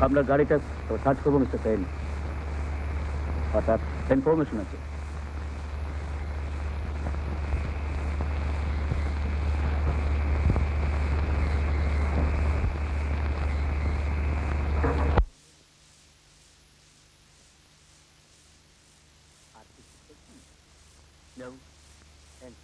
আপনার গাড়িটা সার্চ করবো মিস্টার সেন, অর্থাৎ ইনফরমেশন আছে। No. And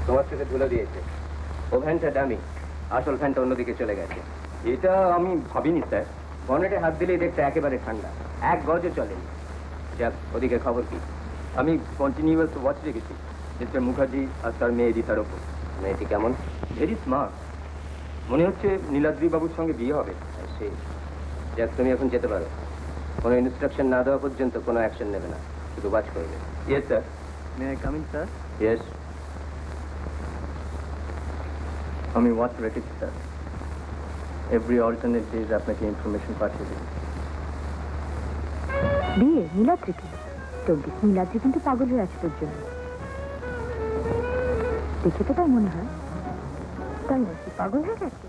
তোমার থেকে ধুলে দিয়েছে। ও ভ্যানটা দামি, আসল ভ্যানটা অন্যদিকে চলে গেছে। এটা আমি ভাবিনি স্যার। বনেটে হাত দিলেই দেখতে একেবারে ঠান্ডা, এক গজও চলেনি। যাক, ওদিকে খবর কি? আমি কন্টিনিউয়াস ওয়াচ রেখেছি মিস্টার মুখার্জি আর তার মেয়ে রিতার ওপর। মেয়েটি কেমন? Very smart. মনে হচ্ছে নীলাদ্রি বাবুর সঙ্গে বিয়ে হবে। সেই যাক, তুমি এখন যেতে পারো। কোনো ইনস্ট্রাকশন না দেওয়া পর্যন্ত কোনো অ্যাকশন নেবে না, শুধু ওয়াচ করবে। Yes sir. May I come in sir? Yes. আমি ওয়াচ রেখেছি স্যার। এভরি অল্টারনেট ডেজ আপনাকে ইনফরমেশন পাঠিয়ে দেব। বিয়ে নীলাদ্রিকে? তোর নীলাদ্রি কিন্তু পাগল হয়ে আছে তোর জন্য। দেখে তো তাই মনে হয়। তাই নাকি পাগল হয়ে গেছে?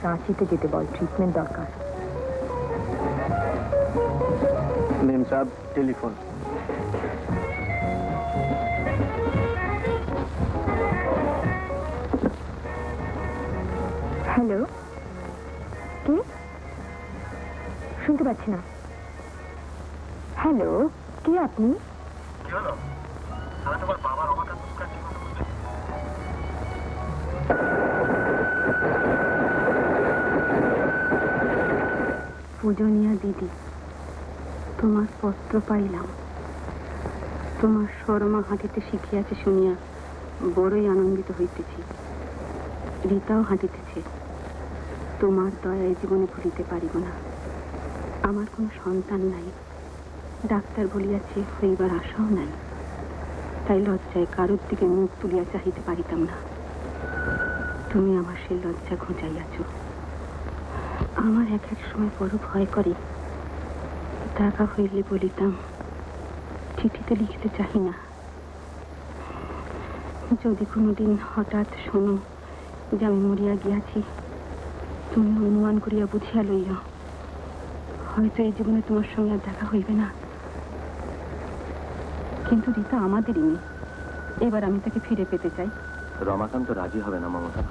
রাঁচিতে যেতে বল, ট্রিটমেন্ট দরকার। মেম সাহেব, টেলিফোন। হ্যালো, কে? শুনতে পাচ্ছি না। হ্যালো, কে আপনি? পূজনীয়া দিদি, তোমার পত্র পাইলাম। তোমার শর্মা হাঁটিতে শিখিয়াছে শুনিয়া বড়ই আনন্দিত হইতেছি। রীতাও হাঁটিতেছে। তোমার দয়ায় জীবনে ভুলিতে পারিব না। আমার কোনো সন্তান নাই, ডাক্তার বলিয়াছে হইবার আশাও নাই। তাই লজ্জায় কারোর দিকে মুখ তুলিয়া চাহিতে পারিতাম না। তুমি আমার সেই লজ্জা ঘুচাইয়াছ। আমার এক এক সময় বড় ভয় করে। টাকা হইলে বলিতাম, চিঠিতে লিখিতে চাহি না। যদি কোনোদিন হঠাৎ শোনো যে আমি মরিয়া গিয়াছি, তুমি অনুমান করিয়া বুঝিয়া লইও, হয়তো এই জীবনে তোমার সঙ্গে আর দেখা হইবে না। কিন্তু রীতা আমাদেরই মেয়ে, এবার আমি তাকে ফিরে পেতে চাই। রমাকান্ত রাজি হবে না মমতা।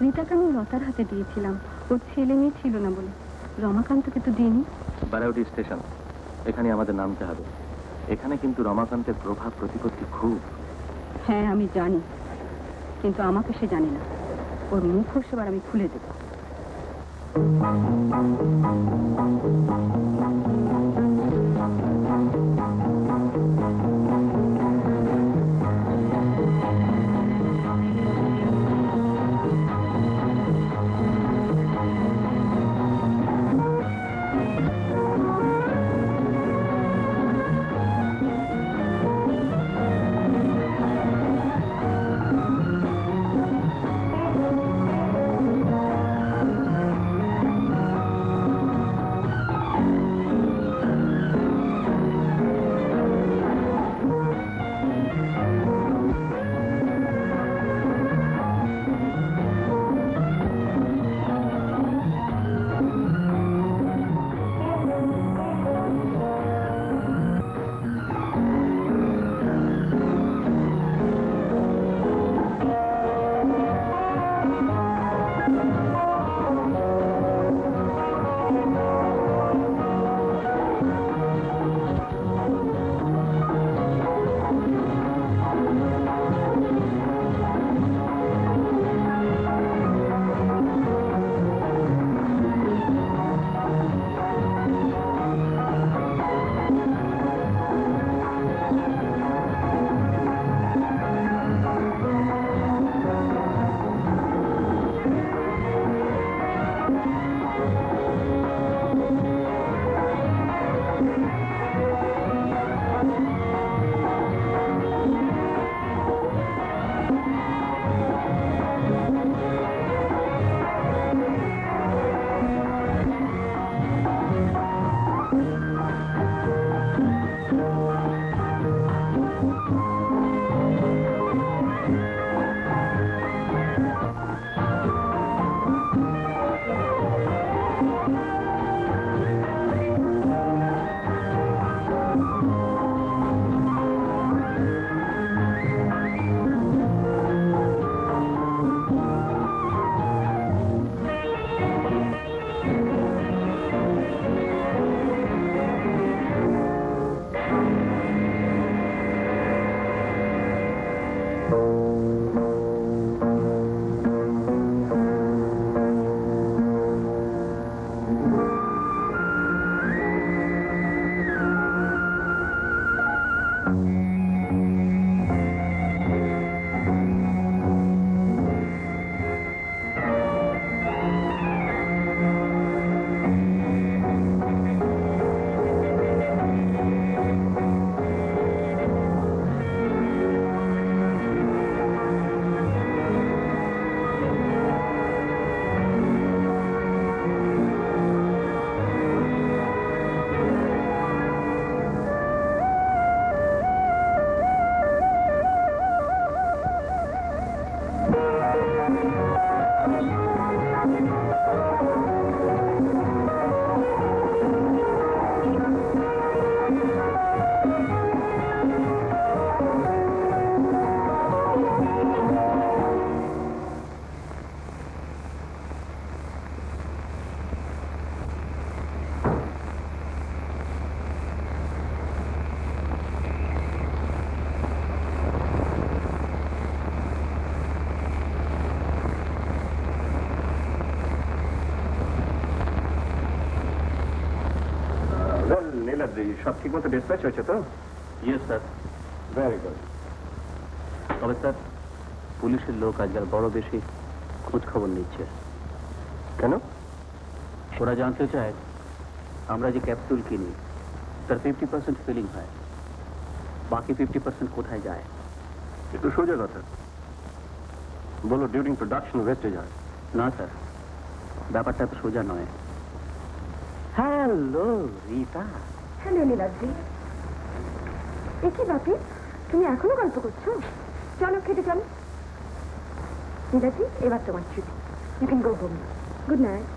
রীতাকে আমি লতার হাতে দিয়েছিলাম, ওর ছেলে মেয়ে ছিল না বলে। রমাকান্তকে তো দিইনি। বারাউটি স্টেশন, এখানে আমাদের নামতে হবে। এখানে কিন্তু রমাকান্তের প্রভাব প্রতিপত্তি খুব। হ্যাঁ, আমি জানি, কিন্তু আমাকে সে জানে না। ওর মুখ সেবার আমি খুলে দেব। সব ঠিক মতো ডিসপ্যাচ হয়েছে তো? Yes sir. Very good. তবে স্যার পুলিশের লোক আজকাল বড় বেশি খোঁজ খবর নিচ্ছে। কেন? ওরা জানতে চায় আমরা যে ক্যাপসুল কিনি তার 50% ফিলিং হয়, বাকি 50% কোথায় যায়। একটু সোজা কথা বলো, ডিউরিং প্রোডাকশন ওয়েস্টেজ হয়? না স্যার, ব্যাপারটা তো সোজা নয়। হ্যালো রীতা। হ্যালো নীলাদ্রি, এ কি বাপি, তুমি এখনো গল্প করছো? চলো খেতে চলো। নীলাদ্রি, এবার তোমার ছুটি, you can go home. Good night.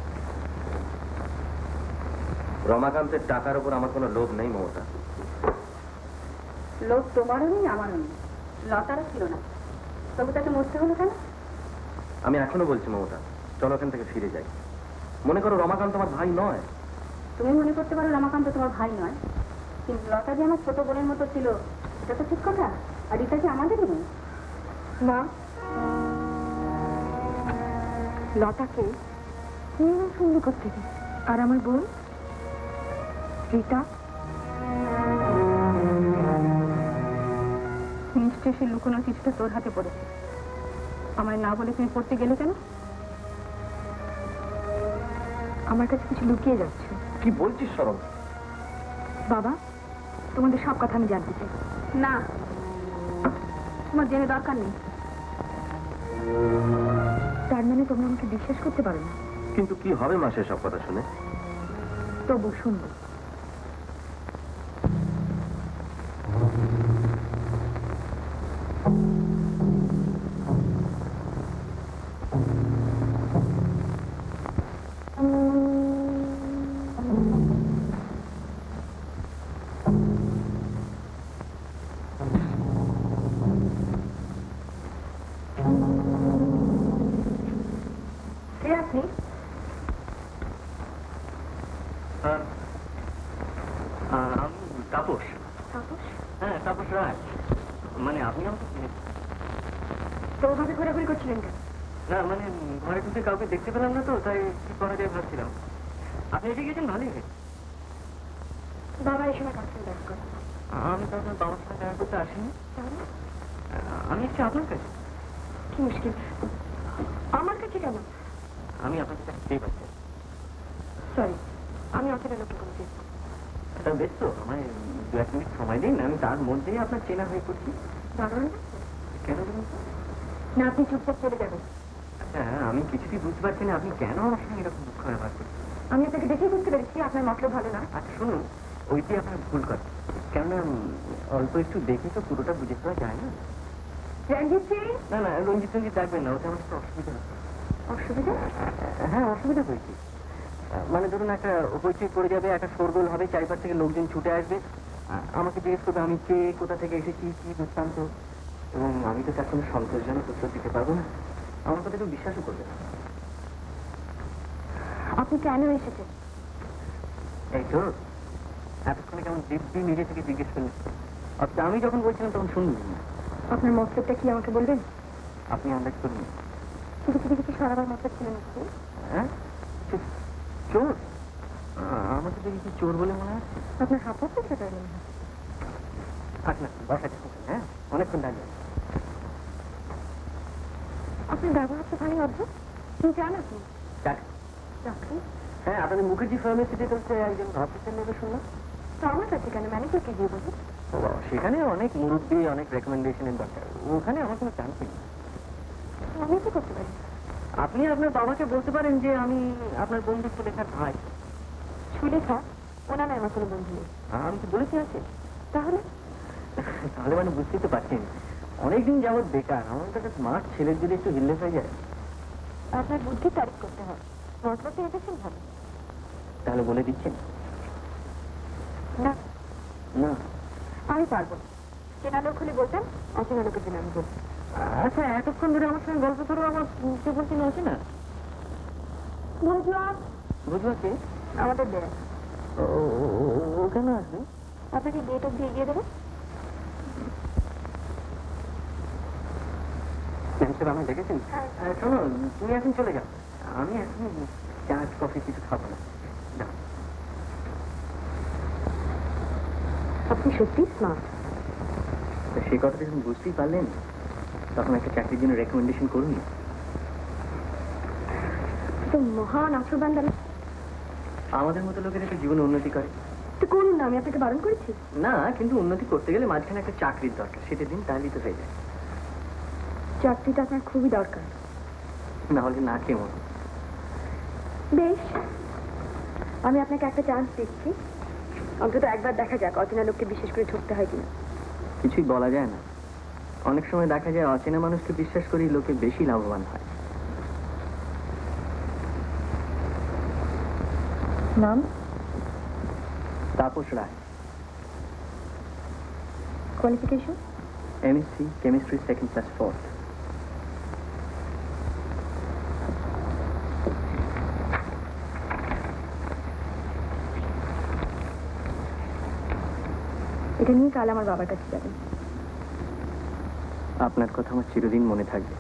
রমাকান্তের টাকার উপর আমার কোনো লোভ নেই মমতা। লোক তোমারও নেই, আমারও নেই, লতারও ছিল না, তবু তাকে মরতে হলো কেন? আমি এখনো বলছি মমতা, চলো ওখান থেকে ফিরে যাই। মনে করো রমাকান্ত আমার ভাই নয়। তুমি মনে করতে পারো রমাকান্ত তোমার ভাই নয়, কিন্তু লতা যে আমার ছোট বোনের মতো ছিল এটা তো ঠিক কথা। আর এটা যে আমাদেরই নেই। মা, লতাকে নিয়ে সুন্দর করতে দিই, আর আমার বোন রীতা নিশ্চয়ই সে লুকোনো চিঠিটা তোর হাতে পড়েছে। আমায় না বলে তুমি পড়তে গেলে কেন? আমার কাছে কিছু লুকিয়ে যাচ্ছে। কি বলছিস সরম? বাবা, তোমাদের সব কথা আমি জানতে চাই। না, তোমার জেনে দরকার নেই। তার মানে তোমরা আমাকে বিশ্বাস করতে পারো না? কিন্তু কি হবে মা সব কথা শুনে? তবু শুনবো। আপনি আমি তাপস। হ্যাঁ, তাপস রায়। মানে আপনি আমাকে চিনেছেন? তো ওভাবে ঘোরাঘুরি করছিলেন কেন? না মানে ঘরে ঢুকে কাউকে দেখতে পেলাম না তো, তাই কি করা যায় ভাবছিলাম। আপনি এসে গেছেন ভালোই হয়েছে। বাবা এই সময় কাছে দেখা করেন। আমি তো আপনার বাবার সাথে দেখা করতে আসিনি, আমি এসছি আপনার কাছে। কি মুশকিল, আমার কাছে কেন? আমি আপনার কাছে আসতেই পারছি। সরি, আমি অচেনা লোককে করেছি। বেশ তো, আমায় 2-1 মিনিট সময় দিন, আমি তার মধ্যেই আপনার চেনা হয়ে পড়ছি। দাঁড়ান কেন বলুন তো? না, আপনি চুপচাপ চলে যাবেন। আচ্ছা, আমি কিছুতেই বুঝতে পারছি না আপনি কেন আমার সঙ্গে এরকম দুঃখ ব্যবহার করছেন। আমি আপনাকে দেখেই বুঝতে পেরেছি আপনার মতলব ভালো না। আচ্ছা শুনুন, ওইটি আপনার ভুল কথা। কেননা অল্প একটু দেখে তো পুরোটা বুঝে পাওয়া যায় না। রঞ্জিত সিং। না না, রঞ্জিত ডাকবেন না, ওটা আমার একটু অসুবিধা হচ্ছে। অসুবিধা? হ্যাঁ, অসুবিধা হয়েছে। মানে ধরুন একটা হইচই পড়ে যাবে, একটা শোরগোল হবে, চারিপাশ থেকে লোকজন ছুটে আসবে, আমাকে জিজ্ঞেস করবে আমি কে, কোথা থেকে এসেছি, কি বৃত্তান্ত, এবং আমি তো তার কোনো সন্তোষজনক উত্তর দিতে পারবো না। আমার কথা কেউ বিশ্বাসও করবে না। আপনি কেন এসেছেন? এই তো এতক্ষণে কেমন দিব্যি নিজে থেকে জিজ্ঞেস করলেন। অথচ আমি যখন বলছিলাম তখন শুনলেন না। আপনার মতলবটা কি আমাকে বলবেন? আপনি আন্দাজ করুন। কিছু কিছু কিছু সরাবার মতলব ছিল নিশ্চয়ই। হ্যাঁ, চোর? আমাকে দেখি কি চোর বলে মনে হয়? আপনার হাত আছে সেটা মনে হয়। থাক না, বসাতে হ্যাঁ, অনেকক্ষণ দাঁড়িয়ে। আপনার ব্যবহার তো ভারী অদ্ভুত। কি চান আপনি? চাকরি? হ্যাঁ, আপনাদের মুখার্জি ফার্মেসিতে চলছে একজন অফিসার নেবে শুনলাম। তো আমার কাছে কেন? ম্যানেজারকে দিয়ে বলুন। সেখানে অনেক মুরব্বী, অনেক রেকমেন্ডেশনের দরকার, ওখানে আমার কোনো চান্স নেই। আমি তো করতে পারি। আপনি আপনার বাবাকে বলতে পারেন যে আমি আপনার বন্ধু সুলেখার ভাই। সুলেখা? ওনা নয়, আমার কোনো বন্ধু নেই। আমি তো বলেছি আছে। তাহলে? তাহলে মানে বুঝতেই তো পারছেন, অনেকদিন যাবৎ বেকার, আমার তো একটা স্মার্ট ছেলের যদি একটু হিল্লে হয়ে যায়। আপনার বুদ্ধির তারিফ করতে হয়। মতলবটা এসেছেন ভালো। তাহলে বলে দিচ্ছেন? না না, আমি পারবো না। চেনা লোক হলে বলতেন, অচেনা লোকের জন্য আমি বলছি। আচ্ছা এতক্ষণ ধরে আমার সঙ্গে গল্প করো, আমার কে বলছেন আছে না? বুঝলাম। বুঝলো কে? আমাদের দেয়। ও কেন আসবে? আপনাকে গেট অব্দি এগিয়ে দেবো। আমায় দেখেছেন? শোনো, তুমি এখন চলে যাও, আমি এখন চা কফি কিছু খাবো না। আপনি সত্যি স্মার্ট। সেই কথাটা যখন বুঝতেই পারলেন তখন একটা চাকরির জন্য রেকমেন্ডেশন করুন। তো মহান আশ্রবান আমাদের মতো লোকের একটা জীবনে উন্নতি করে। তো করুন না, আমি আপনাকে বারণ করেছি। না, কিন্তু উন্নতি করতে গেলে মাঝখানে একটা চাকরির দরকার, সেটা দিন তাহলেই তো হয়ে যায়। চাকরিটা আপনার খুবই দরকার। না হলে না কেমন। বেশ, আমি আপনাকে একটা চান্স দিচ্ছি। অন্তত একবার দেখা যাক অচেনা লোককে বিশেষ করে ঠকতে হয় কিনা। কিছুই বলা যায় না, অনেক সময় দেখা যায় অচেনা মানুষকে বিশ্বাস করেই লোকে বেশি লাভবান হয়। নাম? Tapas Roy. Qualification? MSc chemistry 2nd class 4th। এটা নিয়ে কাল আমার বাবার কাছে যাবেন। আপনার কথা আমার চিরদিন মনে থাকবে।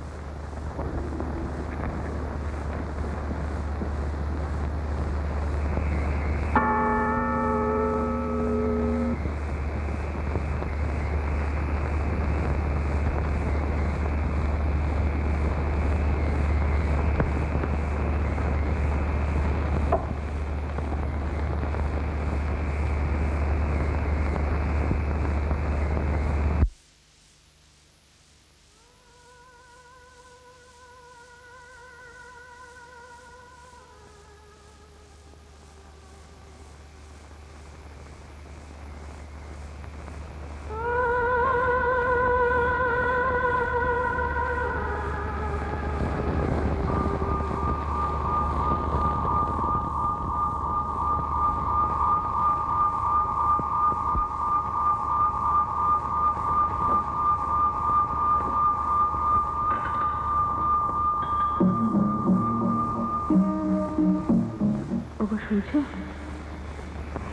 শুনছো?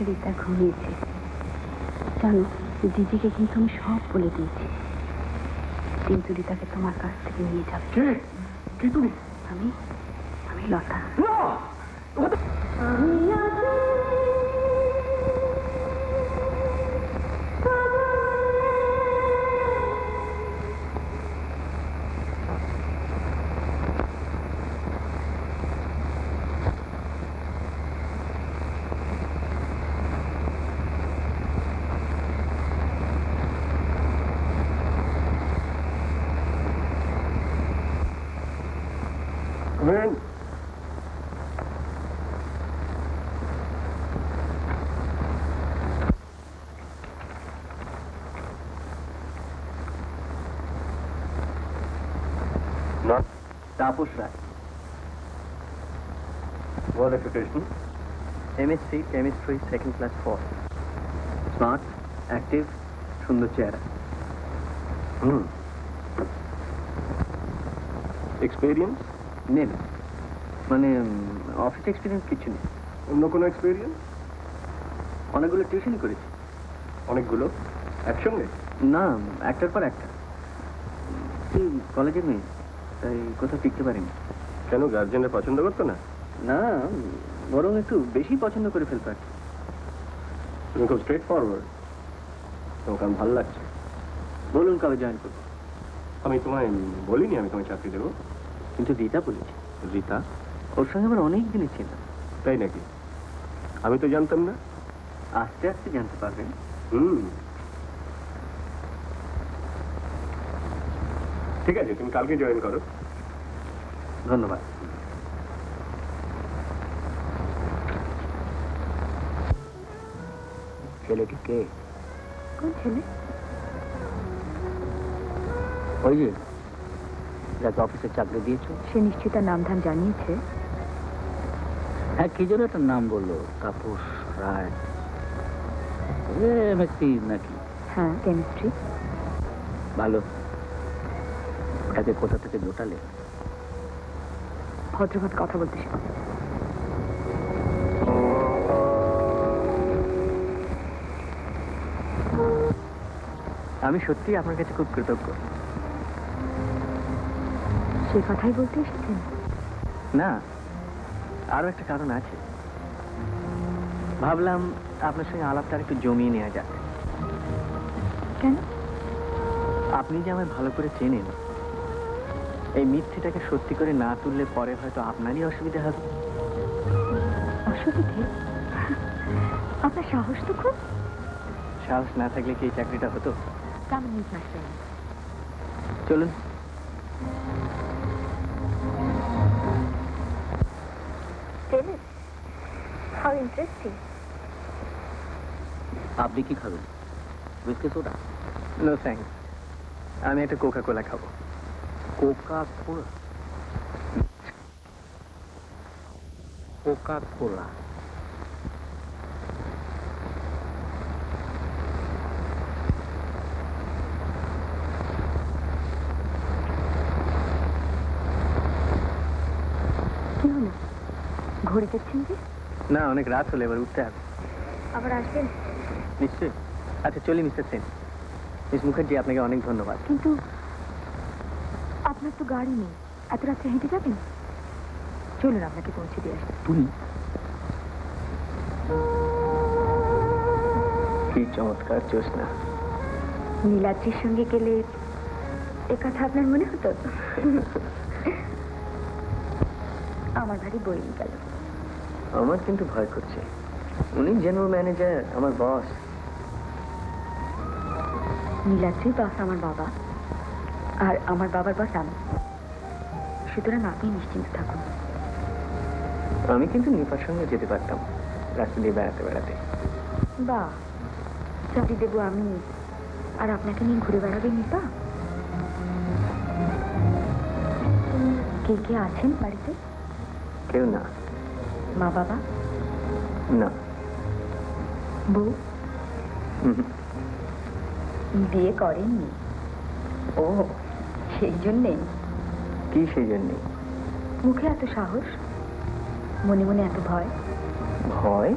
রীতা ঘুমিয়েছে। জানো, দিদিকে কিন্তু আমি সব বলে দিয়েছি, কিন্তু রীতাকে তোমার কাছ থেকে নিয়ে যাবে। কি তুমি? আমি লতা। Tapas Roy. Qualification? MSc chemistry 2nd class 4th। Smart, active, সুন্দর চেহারা। এক্সপেরিয়েন্স? নেই, মানে অফিস এক্সপিরিয়েন্স কিছু নেই। অন্য কোনো এক্সপেরিয়েন্স? অনেকগুলো টিউশন করেছি। অনেকগুলো একসঙ্গে? না, একটার পর একটা। কলেজে মেয়ে, তাই কোথাও টিকতে পারিনি। কেন, গার্জেনরা পছন্দ করতো না? না, বরং একটু বেশি পছন্দ করে ফেলতে পারি। তুমি খুব স্ট্রেট ফরওয়ার্ড, তোমাকে আমার ভালো লাগছে। বলুন কবে জয়েন করবো? আমি তোমায় বলিনি আমি তোমায় চাকরি দেবো। কিন্তু রীতা বলেছি। রীতা? ওর সঙ্গে আমার অনেক দিনের ছিল। তাই নাকি? আমি তো জানতাম না। আস্তে আস্তে জানতে পারবেন। ঠিক আছে, তুমি কালকে জয়েন করো। ধন্যবাদ। ছেলেটি কে? কোন ছেলে? ওই যে যাকে অফিসে চাকরি দিয়েছো। সে নিশ্চয়ই তার নাম ধাম জানিয়েছে। হ্যাঁ, কি যেন একটা নাম বললো, তাপস রায়। MSc নাকি? হ্যাঁ, কেমিস্ট্রি। ভালো। ওটাকে কোথা থেকে জোটালে? ভদ্রভাবে কথা বলতে শেখো। আমি সত্যি আপনার কাছে খুব কৃতজ্ঞ। সে কথাই বলতে এসেছেন? না, আরো একটা কারণ আছে। ভাবলাম আপনার সঙ্গে আলাপটা একটু জমিয়ে নেওয়া যাক। কেন? আপনি যে আমায় ভালো করে চেনেন, এই মিথ্যেটাকে সত্যি করে না তুললে পরে হয়তো আপনারই অসুবিধা হবে। অসুবিধে? আপনার সাহস তো খুব। সাহস না থাকলে কি এই চাকরিটা হতো? কেমন নিজ মাস্টার? চলুন। Dennis, how interesting. আপনি কি খাবেন? Whisky soda? নো থ্যাঙ্কস, আমি একটা কোকা কোলা খাবো। Coca Cola? Coca Cola? কি হলো? ঘড়ি দেখছেন যে? না, অনেক রাত হলে এবার উঠতে হবে। আবার আসবেন? নিশ্চয়ই। আচ্ছা চলি মিস্টার সেন। মিস মুখার্জি, আপনাকে অনেক ধন্যবাদ। কিন্তু আপনার তো গাড়ি নেই, এত রাত্রে হেঁটে যাবেন? চলুন আপনাকে পৌঁছে দিয়ে আসবেন। তুমি? কি চমৎকার জ্যোৎস্না। নীলাদ্রির সঙ্গে গেলে এ কথা আপনার মনে হতো? আমার ভারী বই গেল। আমার কিন্তু ভয় করছে। উনি জেনারেল ম্যানেজার, আমার বস। নীলাদ্রির বস আমার বাবা, আর আমার বাবার বস আমি। সুতরাং আপনি নিশ্চিন্ত থাকুন। আমি কিন্তু নিপার সঙ্গে যেতে পারতাম রাস্তা দিয়ে বেড়াতে বেড়াতে। বাহ, চাকরি দেবো আমি, আর আপনাকে নিয়ে ঘুরে বেড়াবে নিপা? কে কে আছেন বাড়িতে? কেউ না। মা বাবা? না। বউ? বিয়ে করেননি? ও, সেই জন্যেই। কি সেই জন্যে? মুখে এত সাহস, মনে মনে এত ভয়। ভয়?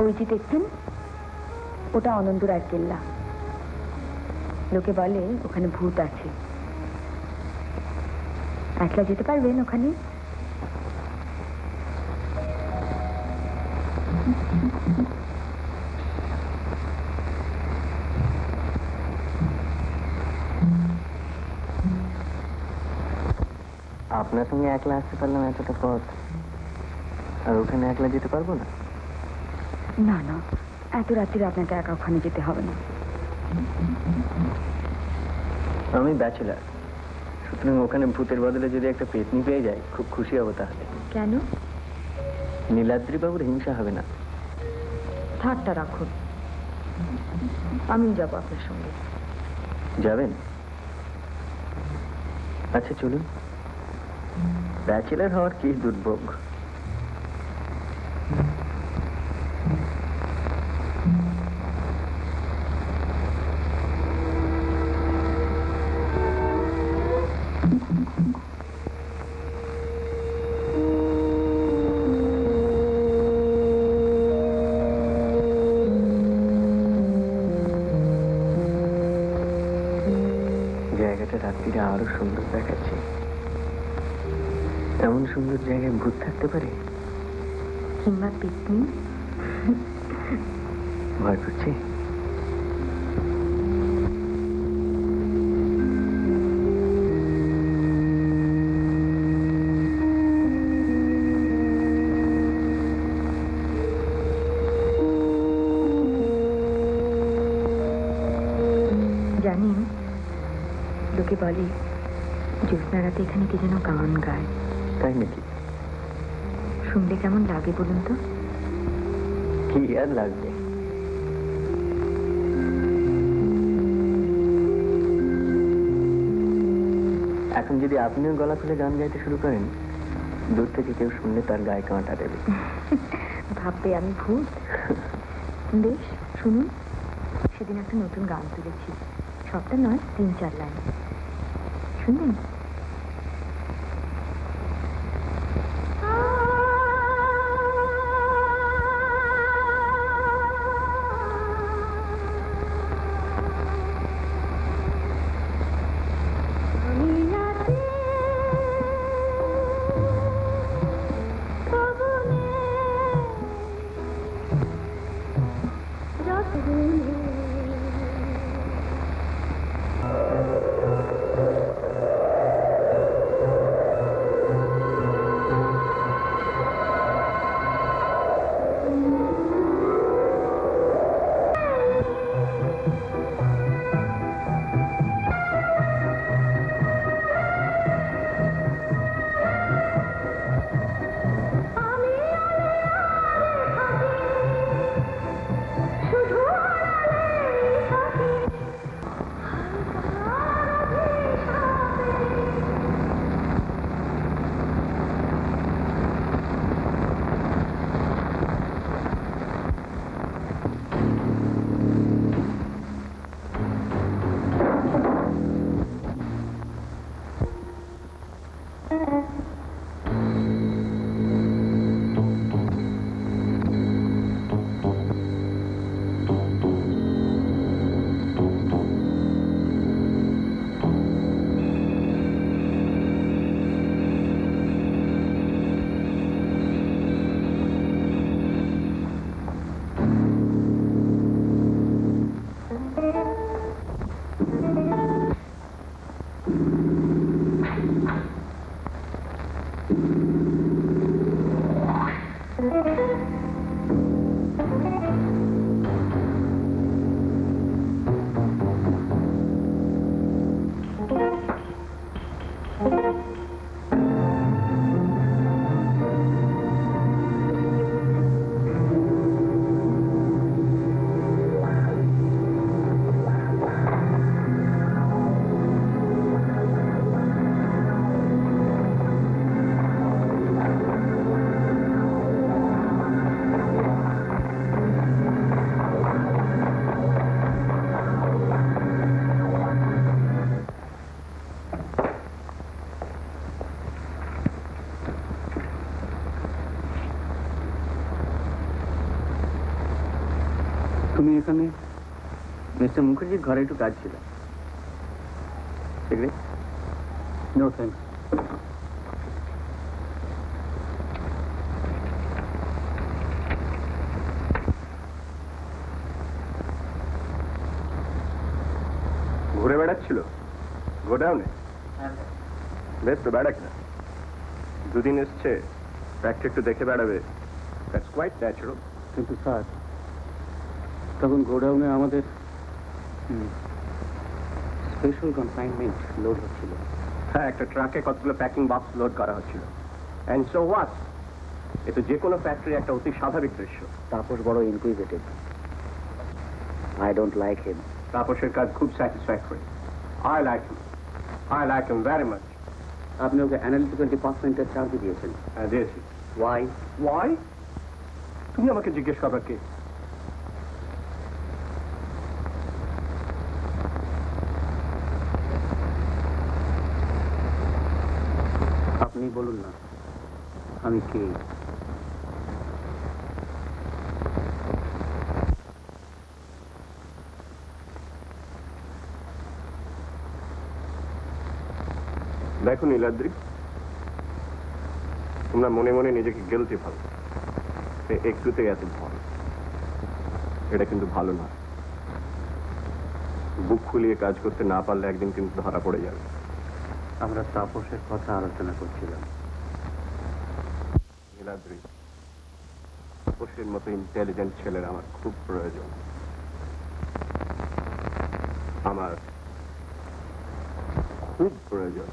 ওই যে দেখছেন, ওটা আনন্দরায় কেল্লা। লোকে বলে ওখানে ভূত আছে। একলা যেতে পারবেন ওখানে? আপনার সঙ্গে একলা আসতে পারলাম এতটা পথ, আর ওখানে একলা যেতে পারবো না? না না, এত রাত্রিরে আপনাকে একা ওখানে যেতে হবে না। আমি ব্যাচেলার, সুতরাং ওখানে ভূতের বদলে যদি একটা পেতনি পেয়ে যাই খুব খুশি হবো। তাহলে কেন? নীলাদ্রি বাবুর হিংসা হবে না। ঠাট্টা রাখুন, আমি যাবো আপনার সঙ্গে। যাবেন? আচ্ছা চলুন। ব্যাচেলার হওয়ার কি দুর্ভোগ। জায়গাটা রাত্রিরে আরো সুন্দর দেখাচ্ছে। এমন সুন্দর জায়গায় ভূত থাকতে পারে? কিংবা পিকনি? ভয় করছে। জানেন, লোকে বলে জ্যোৎস্না রাতে এখানে কে যেন গান গায়। তাই নাকি? শুনলে কেমন লাগে বলুন তো? কি আর লাগবে। এখন যদি আপনিও গলা খুলে গান গাইতে শুরু করেন, দূর থেকে কেউ শুনলে তার গায়ে কাঁটা দেবে। ভাববে আমি ভূত। বেশ, শুনুন, সেদিন একটা নতুন গান তুলেছি। সবটা নয়, 3-4 লাইন শুনবেন? তুমি এখানে? মিস্টার মুখার্জির ঘরে একটু কাজ ছিল। সিগারেট? No thanks. ঘুরে বেড়াচ্ছিল গোডাউনে? বেশ তো, বেড়াক না। দুদিন এসছে, ফ্যাক্টরি একটু দেখে বেড়াবে। That's quite natural. কিন্তু স্যার, তখন গোডাউনে আমাদের স্পেশাল কনসাইনমেন্ট লোড হচ্ছিল। হ্যাঁ, একটা ট্রাকে কতগুলো প্যাকিং বক্স লোড করা হচ্ছিল। অ্যান্ড সো হোয়াট, এ তো যে কোনো ফ্যাক্টরি একটা অতি স্বাভাবিক দৃশ্য। তাপস বড় inquisitive. I don't like him. তাপসের কাজ খুব satisfactory. I like him very much. আপনি ওকে অ্যানালিটিক্যাল ডিপার্টমেন্টের চার্জ দিয়েছেন? হ্যাঁ, দিয়েছি। ওয়াই? ওয়াই? তুমি আমাকে জিজ্ঞেস করবে কে? আপনি বলুন না, আমি কে? দেখো নীলাদ্রি, তোমরা মনে মনে নিজেকে গিলটি ভালো, একটুতেই এত ভয়। এটা কিন্তু ভালো না। বুক খুলিয়ে কাজ করতে না পারলে একদিন কিন্তু ধরা পড়ে যাবে। আমরা তাপসের কথা আলোচনা করছিলাম। নীলাদ্রি, তাপসের মতো ইন্টেলিজেন্ট ছেলের আমার খুব প্রয়োজন। আমার খুব প্রয়োজন।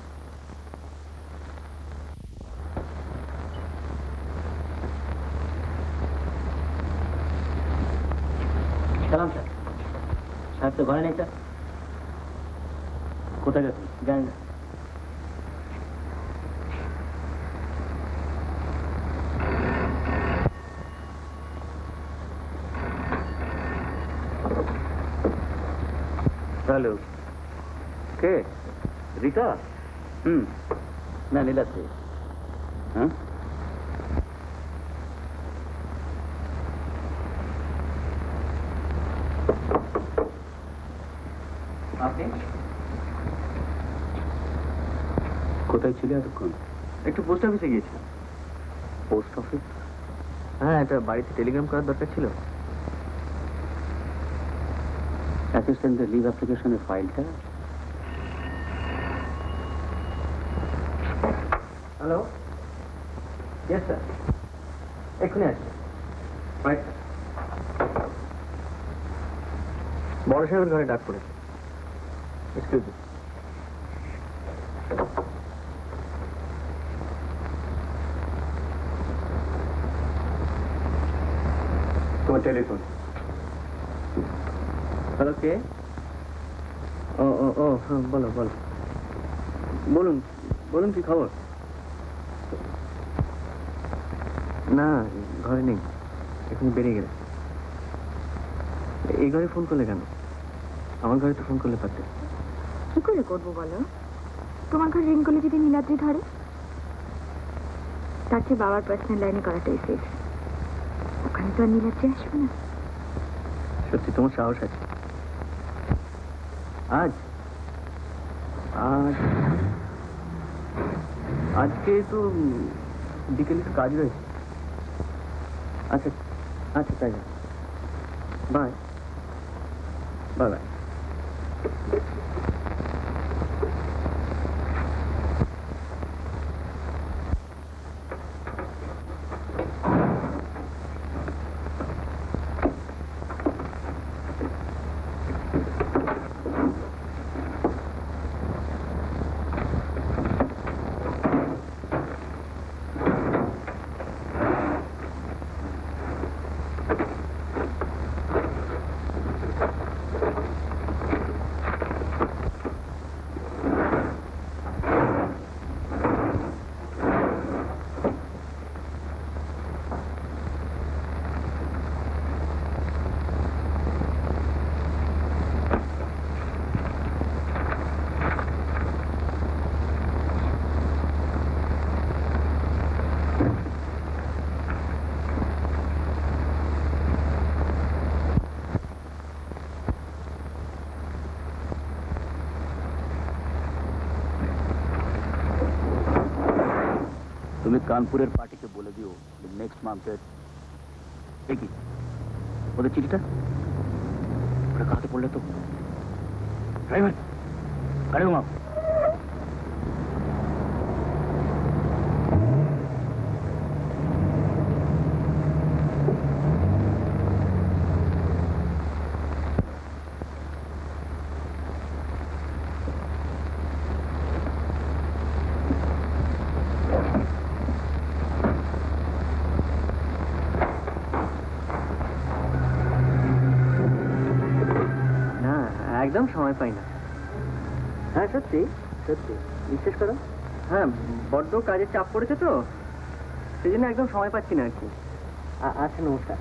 সালাম স্যার। সাহেব তো ঘরে নেই স্যার। কোথায় গেছেন? জানি না। হ্যালো, কে? রিতা? না, নীলাদ্রি। হ্যাঁ, আপনি কোথায় ছিলে এতক্ষণ? একটু পোস্ট অফিসে গিয়েছিলাম। Post office? হ্যাঁ, একটা বাড়িতে টেলিগ্রাম করার দরকার ছিল। অ্যাসিস্ট্যান্টের লিভ অ্যাপ্লিকেশনের ফাইলটা? হ্যালো, ইয়েস স্যার, এক্ষুনি আসছি। Right sir. বড় সাহেবের ঘরে ডাক পড়েছে। Excuse me. তোমার টেলিফোন। হ্যালো, কে? ও ও ও হ্যাঁ, বলো বলো। বলুন বলুন, কি খবর? না, ঘরে নেই, এখানে বেরিয়ে গেলে। এই ঘরে ফোন করলে কেন? আমার ঘরে তো ফোন করলে পারতে। কি করে করবো বলো? তোমার ঘরে রিং করলে যদি নীলাদ্রি ধরে, তার চেয়ে বাবার পার্সোনাল লাইনে করাটাই সেফ। ওখানে তো আর নীলাদ্রি আসবে না। সত্যি তোমার সাহস আছে। আজ আজ আজকে তো বিকেলে একটু কাজ রয়েছে। আচ্ছা আচ্ছা, তাই না, বাই বাই বাই। কানপুরের পার্টিকে বলে দিও নেক্সট মান্থের কি ওদের চিঠিটা ওটা হাতে পড়লে তো ড্রাইভার গাড়ি ঘুমাও। একদম সময় পাই না। হ্যাঁ সত্যি সত্যি বিশ্বাস করো। হ্যাঁ বড্ড কাজের চাপ পড়েছে তো, সেই জন্য একদম সময় পাচ্ছি না আর কি। আচ্ছা নমস্কার।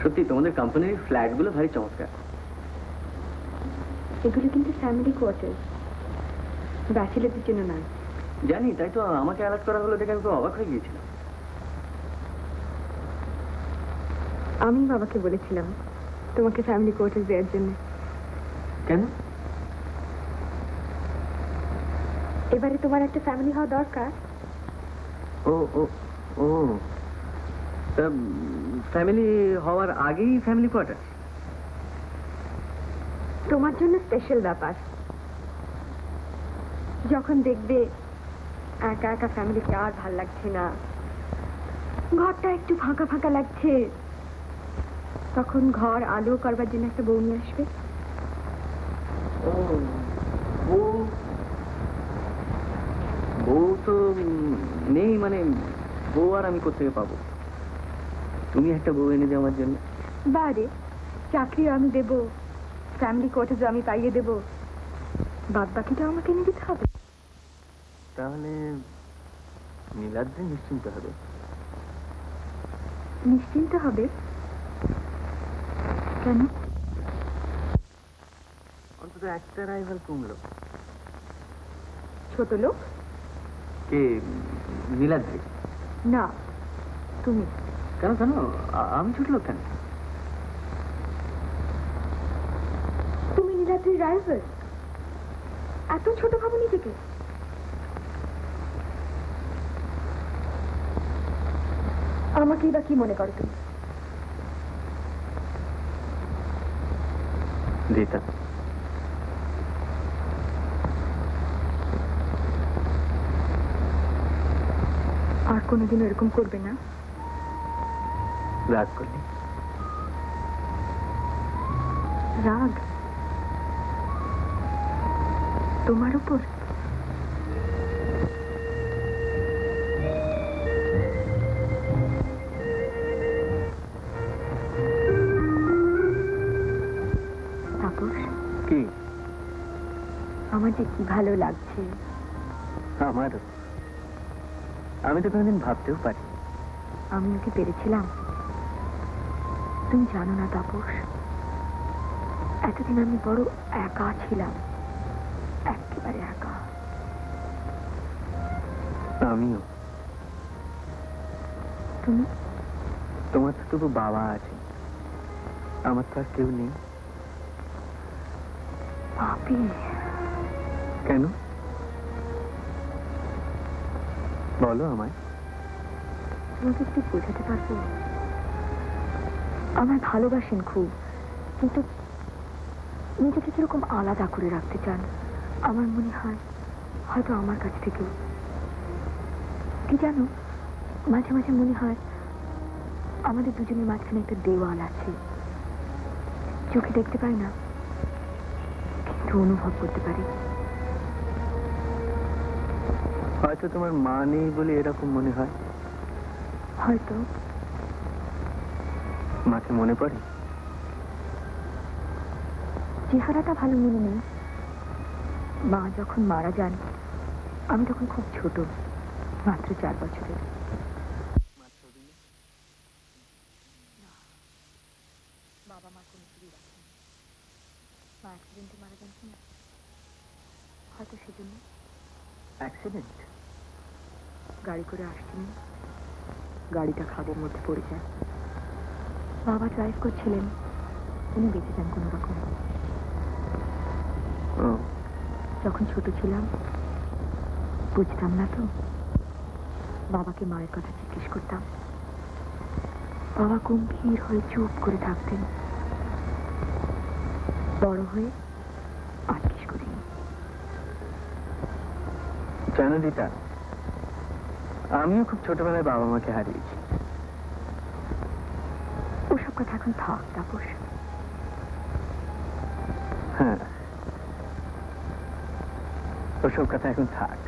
সত্যি তোমাদের কোম্পানির ফ্ল্যাটগুলো ভারী চমৎকার। এগুলো কিন্তু ফ্যামিলি কোয়ার্টার, ব্যাচেলারদের জন্য নয়। জানি, তাই তো আমাকে অ্যালার্ট করা হলো দেখে আমি খুব অবাক হয়ে গিয়েছিলাম। আমি বাবাকে বলেছিলাম তোমাকে ফ্যামিলি কোয়ার্টার দেওয়ার জন্য। কেন? এবারে তোমার একটা ফ্যামিলি হওয়া দরকার। ও ও ও তা ফ্যামিলি হওয়ার আগেই ফ্যামিলি কোয়ার্টার? তোমার জন্য স্পেশাল ব্যাপার। যখন দেখবে একা একা ফ্যামিলিকে আর ভাল লাগছে না, ঘরটা একটু ফাঁকা ফাঁকা লাগছে, তখন ঘর আলো করবার জন্য একটা বউ নিয়ে আসবে। বউ তো নেই, মানে বউ আর আমি কোথেকে পাবো? তুমি একটা বউ এনে দিও আমার জন্য। বারে চাকরিও আমি দেবো, ফ্যামিলি কোয়ার্টারও আমি পাইয়ে দেবো, বাদ বাকিটা আমাকে এনে দিতে হবে। তাহলে নীলাদ্রি নিশ্চিন্ত হবে। নিশ্চিন্ত হবে কেন? অন্তত একটা রাইভাল কমলো। ছোট লোক? কে? নীলাদ্রি? না, তুমি। কেন কেন? আমি ছোট লোক কেন? তুমি নীলাদ্রির রাইভাল? এত ছোট ভাবো নিজেকে। আমাকেই বা কি মনে করো তুমি? দিতা, আর কোনোদিন এরকম করবে না? রাগ করলি? রাগ তোমার উপর? তাপস, কি? আমার যে কি ভালো লাগছে। আমারও। আমি তো কোনোদিন ভাবতেও পারি। আমিও কি পেরেছিলাম? তুমি জানো না তাপস, এতদিন আমি বড় একা ছিলাম, একেবারে একা। আমিও। তুমি? তোমার তো তবু বাবা আছে, আমার তো আর কেউ নেই। পাপি। কেন বলো আমায়। তোমাকে একটু বোঝাতে পারবো? আমায় ভালোবাসেন খুব, কিন্তু নিজেকে কিরকম আলাদা করে রাখতে চান। আমার মনে হয় হয়তো আমার কাছ থেকেও। কি জানো, মাঝে মাঝে মনে হয় আমাদের দুজনের মাঝখানে একটা দেওয়াল আছে। চোখে দেখতে পাই না, কিন্তু অনুভব করতে পারি। হয়তো তোমার মা নেই বলে এরকম মনে হয়। হয়তো। মাকে মনে পড়ে? চেহারাটা ভালো মনে নেই। মা যখন মারা যান আমি তখন খুব ছোট, মাত্র 4 বছরের। বাবা মা কোনো ছবি রাখেন। মা অ্যাক্সিডেন্টে মারা যান কিনা, হয়তো সেজন্য। অ্যাক্সিডেন্ট? গাড়ি করে আসছিলেন, গাড়িটা খাদের মধ্যে পড়ে যায়। বাবা ড্রাইভ করছিলেন, উনি বেঁচে যান কোনো রকম। যখন ছোট ছিলাম বুঝতাম না তো, বাবাকে মায়ের কথা জিজ্ঞেস করতাম। বাবা গম্ভীর হয়ে চুপ করে থাকতেন। বড় হয়ে আর জিজ্ঞেস করিনি। জানো দিতা, আমিও খুব ছোটবেলায় বাবা মাকে হারিয়েছি। ওসব কথা এখন থাক তাপস। হ্যাঁ, ওসব কথা এখন থাক।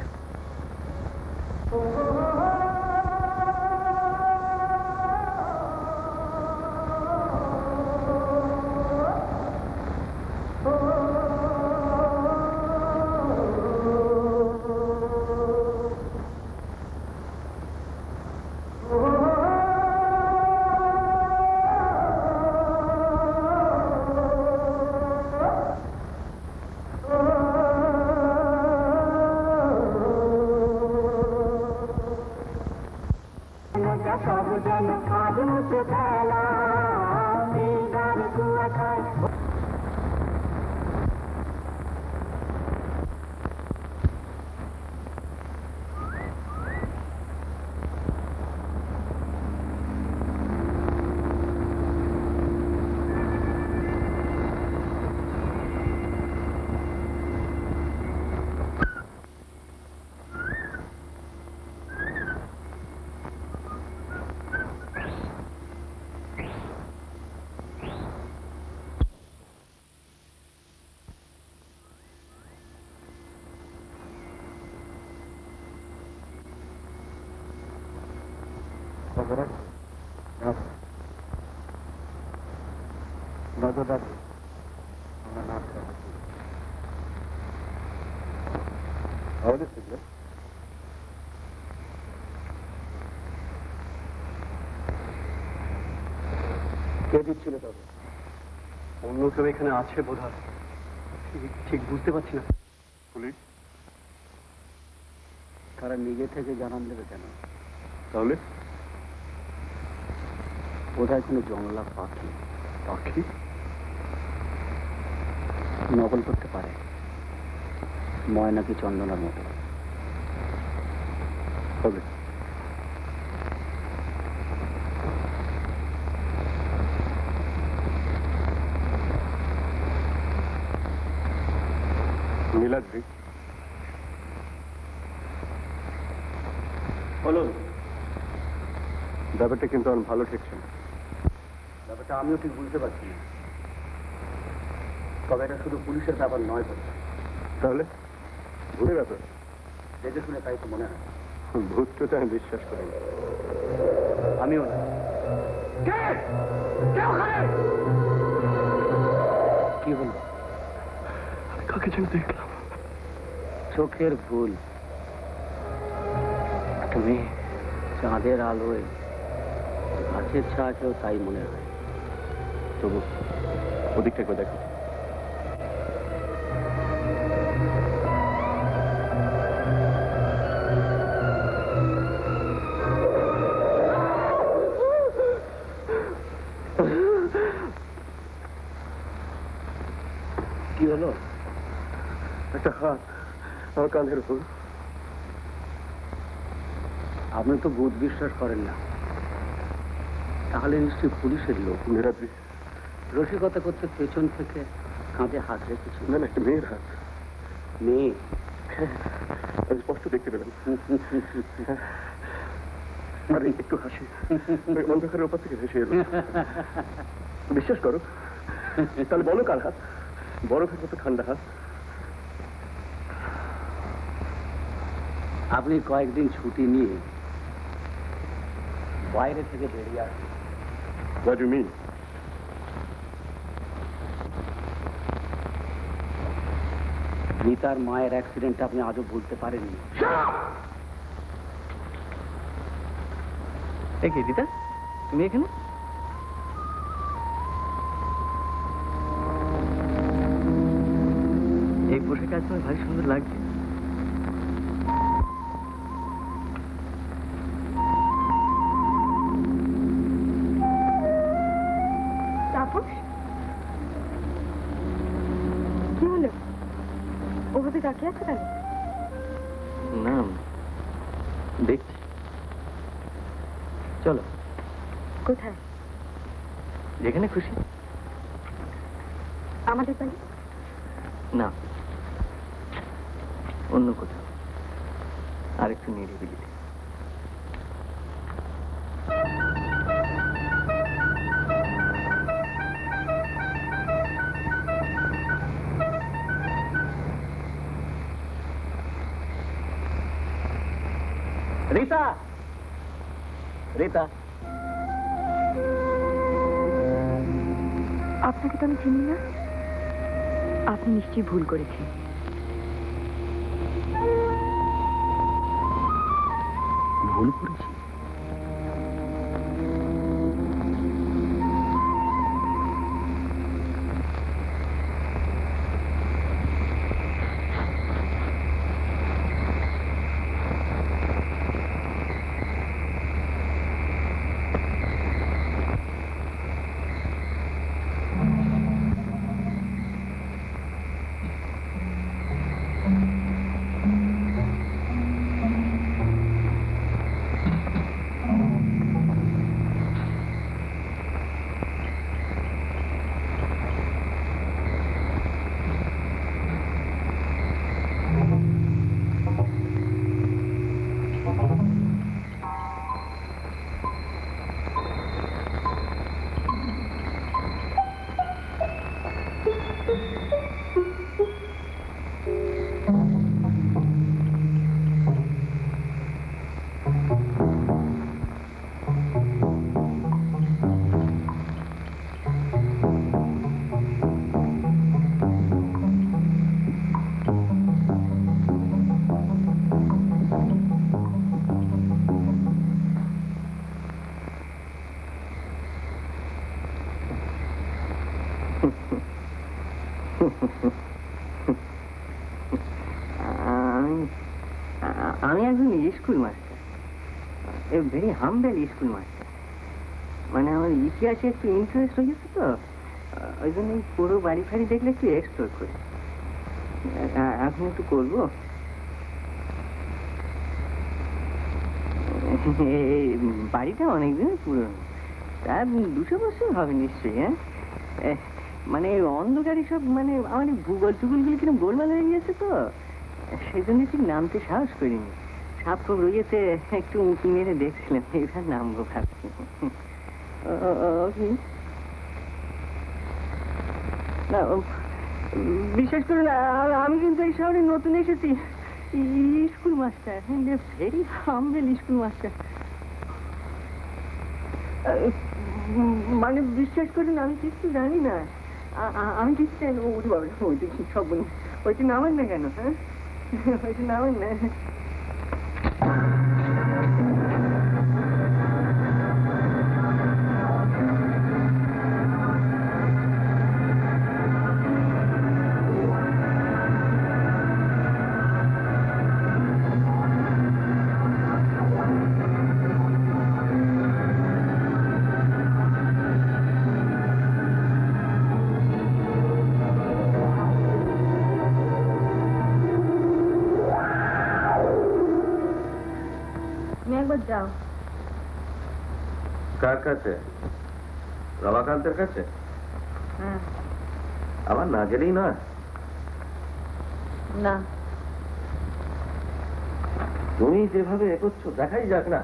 কে দিচ্ছিল তবে? অন্য কেউ এখানে আছে বোধহয়, ঠিক বুঝতে পারছি না। পুলিশ? তারা নিজে থেকে জানান দেবে কেন? তাহলে বোধহয় কোনো জংলা পাখি। পাখি নকল করতে পারে, ময়না কি চন্দনার মতো হবে। নীলাদ্রি, বলুন। ব্যাপারটা কিন্তু আমার ভালো ঠেকছে না। ব্যাপারটা আমিও ঠিক বুঝতে পারছি না, তবে এটা শুধু পুলিশের ব্যাপার নয় তো। তাহলে ভূতের ব্যাপার? দেখে শুনে তাই তো মনে হয়। ভূতটা তো আমি বিশ্বাস করি না। আমিও না। কি হলো? কাকে যেন দেখলাম। চোখের ভুল। তুমি চাঁদের আলোয় গাছের ছায়াকেও তাই মনে হয়। তবু ওদিকটা একবার দেখো। আমার কাঁধের উপর। আপনি তো ভূত বিশ্বাস করেন না, তাহলে নিশ্চয়ই পুলিশের লোক। মেয়েরাত্রি রসিকতা করতে পেছন থেকে কাঁধে হাত রেখেছি। না না, একটা মেয়ের হাত। মেয়ে? আমি স্পষ্ট দেখতে পেলাম। আরে একটু হাসি অন্ধকারের ওপর থেকে ভেসে এলো। বিশ্বাস করো। তাহলে বলো কার হাত? বরফের মতো ঠান্ডা হাত। আপনি কয়েকদিন ছুটি নিয়ে বাইরে থেকে বেরিয়ে আসুন। What do you mean? রিতার মায়ের অ্যাক্সিডেন্ট আপনি আজও ভুলতে পারেননি। কি রিতা, তুমি এখানে? এই পোশাকে আজ তোমার ভারী সুন্দর লাগছে। কি হলো? ওভাবে তাকিয়ে আছে কেন? না, দেখছি। চলো। কোথায়? যেখানে খুশি। আমাদের বাড়ি? না, অন্য কোথাও, আরেকটু নিরিবিলিতে। রিতা, রিতা, আপনাকে তো আমি চিনি না। আপনি নিশ্চয়ই ভুল করেছেন। ভুল করেছি? আমি একজন school master, a very humble school master. মানে আমার ইতিহাসে একটু ইন্টারেস্ট হয়ে গেছে তো, ওই জন্য এই পুরো বাড়ি ফাড়ি দেখলে একটু এক্সপ্লোর করি। এখন একটু করবো। এই বাড়িটা অনেকদিনের পুরনো, তা 200 বছর হবে নিশ্চয়ই। হ্যাঁ, মানে অন্ধকারই সব, মানে আমার ভূগোল টুগুলগুলো কিরকম গোলমাল হয়ে গিয়েছে তো, সেই জন্য ঠিক নামতে সাহস করিনি। সাপ খুব রয়েছে, একটু উঁকি মেরে দেখছিলাম, এবার নামবো ভাবছি। না, বিশেষ করে আমি কিন্তু এই শহরে নতুন এসেছি, school master, very humble school master. মানে বিশ্বাস করুন, আমি কিছু জানি না। আমি কিছু জানি। ওই বাবা, ওইটা কি সব বলি, ওইটা নামেন না কেন? হ্যাঁ, ওইটা নামেন না। তুমি একবার যাও। কার কাছে? রমাকান্তের কাছে? হ্যাঁ। আমার না গেলেই নয়। না, তুমি যেভাবে এগোচ্ছ দেখাই যাক না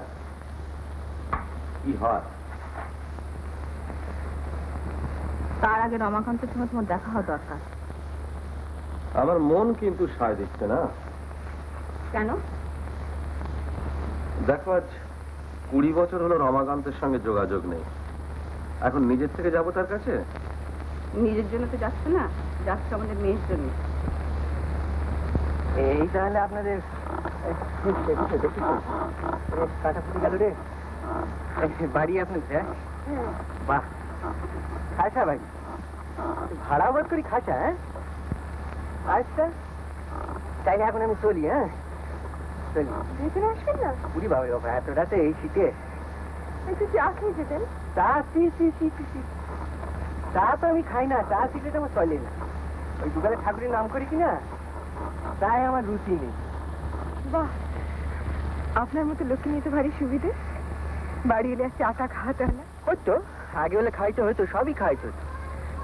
কি হয়। তার আগে রমাকান্তের সঙ্গে তোমার দেখা হওয়া দরকার। আমার মন কিন্তু সায় দিচ্ছে না। কেন? দেখো, আজ 20 বছর হলো রমাকান্তের সঙ্গে যোগাযোগ নেই। এখন নিজের থেকে যাবো তার কাছে? নিজের জন্য তো যাচ্ছে না, যাচ্ছে আমাদের মেয়ের জন্য। এই তাহলে আপনাদের কাটা ফুটে গেল রে। বাড়ি আপনার? বাহ, খাসা ভাই, ভাড়া বাদ করি খাসা। হ্যাঁ, আচ্ছা তাইলে এখন আমি চলি। হ্যাঁ চলি। ভেতরে আসবেন না? পুরি বাবা বাবা, এত রাতে এই শীতে একটু চা খেয়ে যেতেন। চা চা তো আমি খাই না, চা সিগারেট আমার চলে না। ওই দোকানে ঠাকুরের নাম করি কিনা, তাই আমার রুচি নেই। বাহ, আপনার মতো লোককে নিতে ভারী সুবিধে। বাড়ি এলে চাটা খাওয়াতে হয় না। হয়তো আগে হলে খাইতে হতো, সবই খাইতে হতো।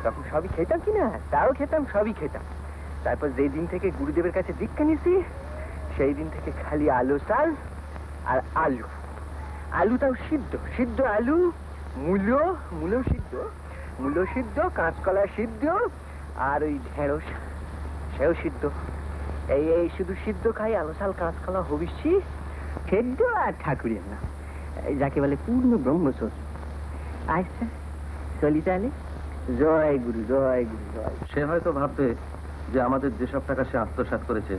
তখন সবই খেতাম কিনা, তাও খেতাম, সবই খেতাম। তারপর যেই দিন থেকে গুরুদেবের কাছে দীক্ষা নিছি, সেই দিন থেকে খালি আলু চাল আর আলু। আলুটাও সিদ্ধ আলু, মূলো সিদ্ধ, কাঁচকলা সিদ্ধ, আর ওই ঢেঁড়স সেও সিদ্ধ। এই শুধু সিদ্ধ খাই, আলু চাল কাঁচকলা হবিষ্যি সেদ্ধ আর ঠাকুরের না, যাকে বলে পূর্ণ ব্রহ্মচর্য। আচ্ছা চলি তাহলে। জয় গুরু, জয় গুরু, জয়। সে হয়তো ভাববে যে আমাদের যেসব টাকা সে আত্মসাৎ করেছে,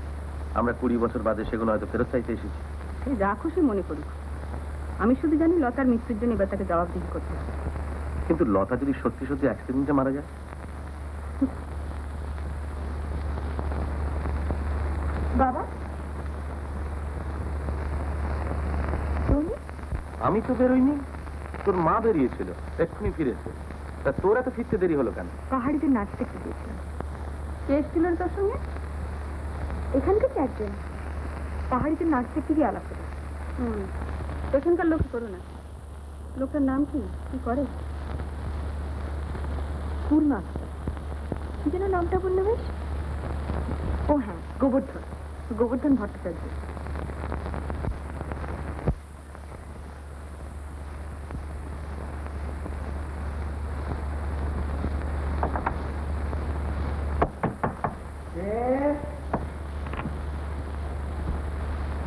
আমরা 20 বছর বাদে সেগুলো হয়তো ফেরত চাইতে এসেছি। সে যা খুশি মনে করুক, আমি শুধু জানি লতার মৃত্যুর জন্য এবার তাকে জবাবদিহি করতে হবে। কিন্তু লতা যদি সত্যি সত্যি অ্যাক্সিডেন্টে মারা যায়? বাবা, আমি তো বেরোইনি, তোর মা বেরিয়েছিল, এক্ষুনি ফিরেছে। তা তোর এত ফিরতে দেরি হলো কেন? পাহাড়িদের নাচ দেখতে গিয়েছিলাম। কে এসেছিল তোর সঙ্গে? এখান থেকে একজন পাহাড়িদের নাচ দেখতে গিয়ে আলাপ করে। এখানকার লোক করো না। লোকটার নাম কি? কি করে? পূর্ণা। কি যেন নামটা বললো বেশ? ও হ্যাঁ, গোবর্ধন ভট্টাচার্য।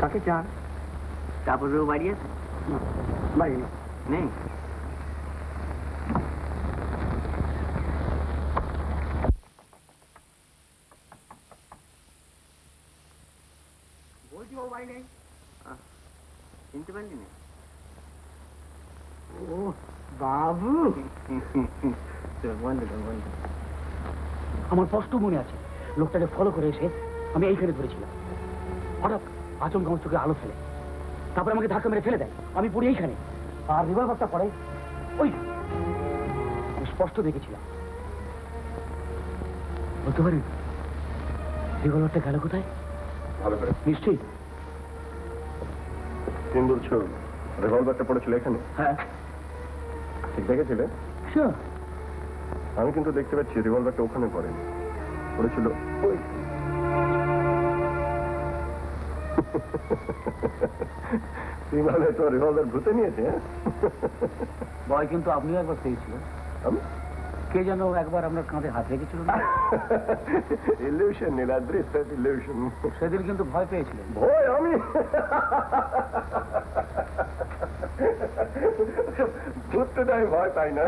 কাকে চান? তারপরেও বাড়ি আছে? বাড়ি নেই। বলছি ও বাড়ি নেই। চিনতে পারলি না? ও বাবু, বন্ধু। আমার স্পষ্ট মনে আছে, লোকটাকে ফলো করে এসে আমি এইখানে ধরেছিলাম। হঠাৎ আচমকা আমার চোখে আলো ফেলে, তারপরে আমাকে ধাক্কা মেরে ফেলে দেয়। আমি পড়ি এইখানে, আর রিভলভারটা পড়ে ওই। আমি স্পষ্ট দেখেছিলাম। বলতে পারেন রিভলভারটা গেল কোথায়? ভালো করে নিশ্চয়ই। তুমি বলছো রিভলভারটা পড়েছিল এখানে? হ্যাঁ, ঠিক দেখেছিলে? শিওর। আমি কিন্তু দেখতে পাচ্ছি রিভলভারটা ওখানে পড়েনি, পড়েছিল ওই। তুই মানে তো রিভলভার ভূতে নিয়েছে? ভয় কিন্তু আপনিও একবার পেয়েছিলেন। আমি? কে যেন একবার আপনার কাঁধে হাত রেখেছিল না? Illusion, Niladri, illusion. সেদিন কিন্তু ভয় পেয়েছিলেন। ভয়? আমি ভূতটা আমি ভয় পাই না।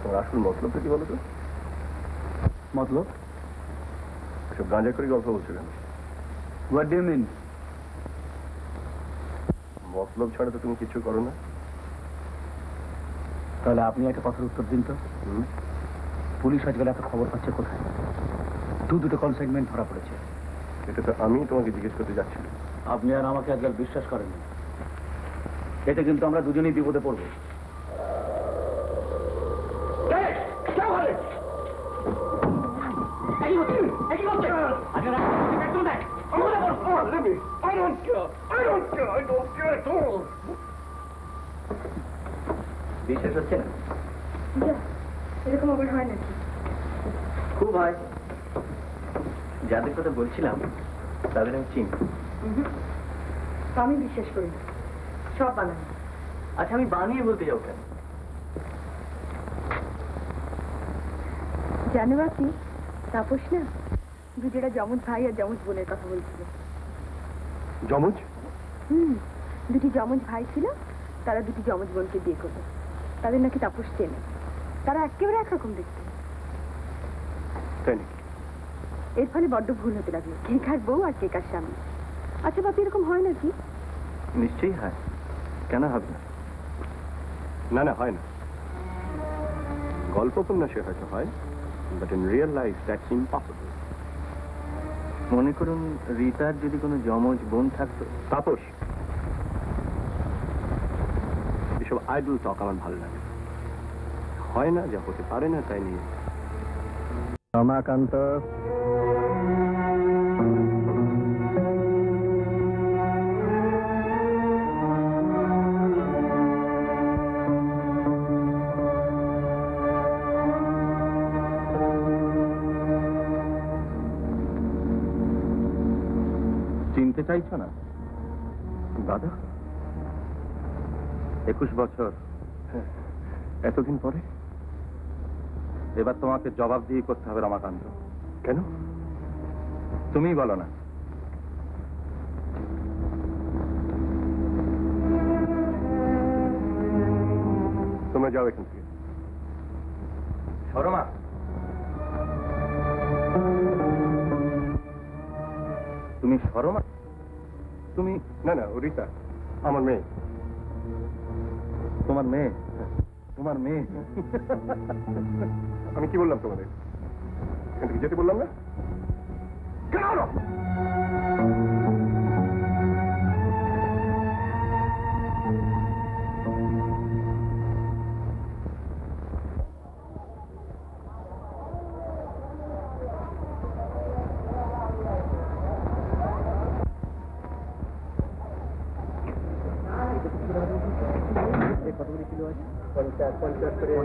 তোমার আসল মতলবটা কি বলো তো? মতলব? সব গাঁজা করে গল্প বলছো কেন? What do you mean? মতলব ছাড়া তো তুমি কিছু করো না। তাহলে আপনি একটা কথার উত্তর দিন তো। পুলিশ আজকাল এত খবর পাচ্ছে কোথায়? দুটো কনসাইনমেন্ট ধরা পড়েছে। এটা তো আমি তোমাকে জিজ্ঞেস করতে যাচ্ছিলাম। আপনি আর আমাকে আজকাল বিশ্বাস করেন না। এতে কিন্তু আমরা দুজনেই বিপদে পড়বো। me. I don't care. I don't care. I don't care at all. বিশ্বাস হচ্ছে না? এরকম আবার হয় নাকি? খুব হয়। যাদের কথা বলছিলাম তাদের আমি চিনি। আমি বিশ্বাস করি না, সব বানানো। আচ্ছা আমি বানিয়ে বলতে যাও কেন? জানো বাকি তাপস না দুজোড়া যমজ ভাই আর যমজ বোনের কথা বলছিল। যমজ? দুটি যমজ ভাই ছিল, তারা দুটি যমজ বোনকে বিয়ে করবে। তাদের নাকি তাপস চেনে। তারা একেবারে একরকম দেখতে। তাই নাকি? এর ফলে বড্ড ভুল হতে লাগলো, কে কার বউ আর কে কার স্বামী। আচ্ছা বাপি এরকম হয় নাকি? নিশ্চয়ই হয়, কেন হবে না? না না, হয় না। গল্প উপন্যাসে হয়তো হয়, but in real life that's impossible. মনে করুন রীতার যদি কোনো যমজ বোন থাকতো। তাপস, এসব আইডল টক আমার ভালো লাগে। হয় না, যা হতে পারে না তাই নিয়ে। রমাকান্ত, চিনতে চাইছো না দাদা? 21 বছর, এতদিন পরে? এবার তোমাকে জবাব দিয়ে করতে হবে রমাকান্ত। কেন? তুমি বলো না। তোমরা যাও এখান থেকে। শর্মা, তুমি শর্মা? তুমি? না না, ও রীতা, আমার মেয়ে। তোমার মেয়ে? তোমার মেয়ে? আমি কি বললাম তোমাদের? এখান থেকে যেতে বললাম না? কেন?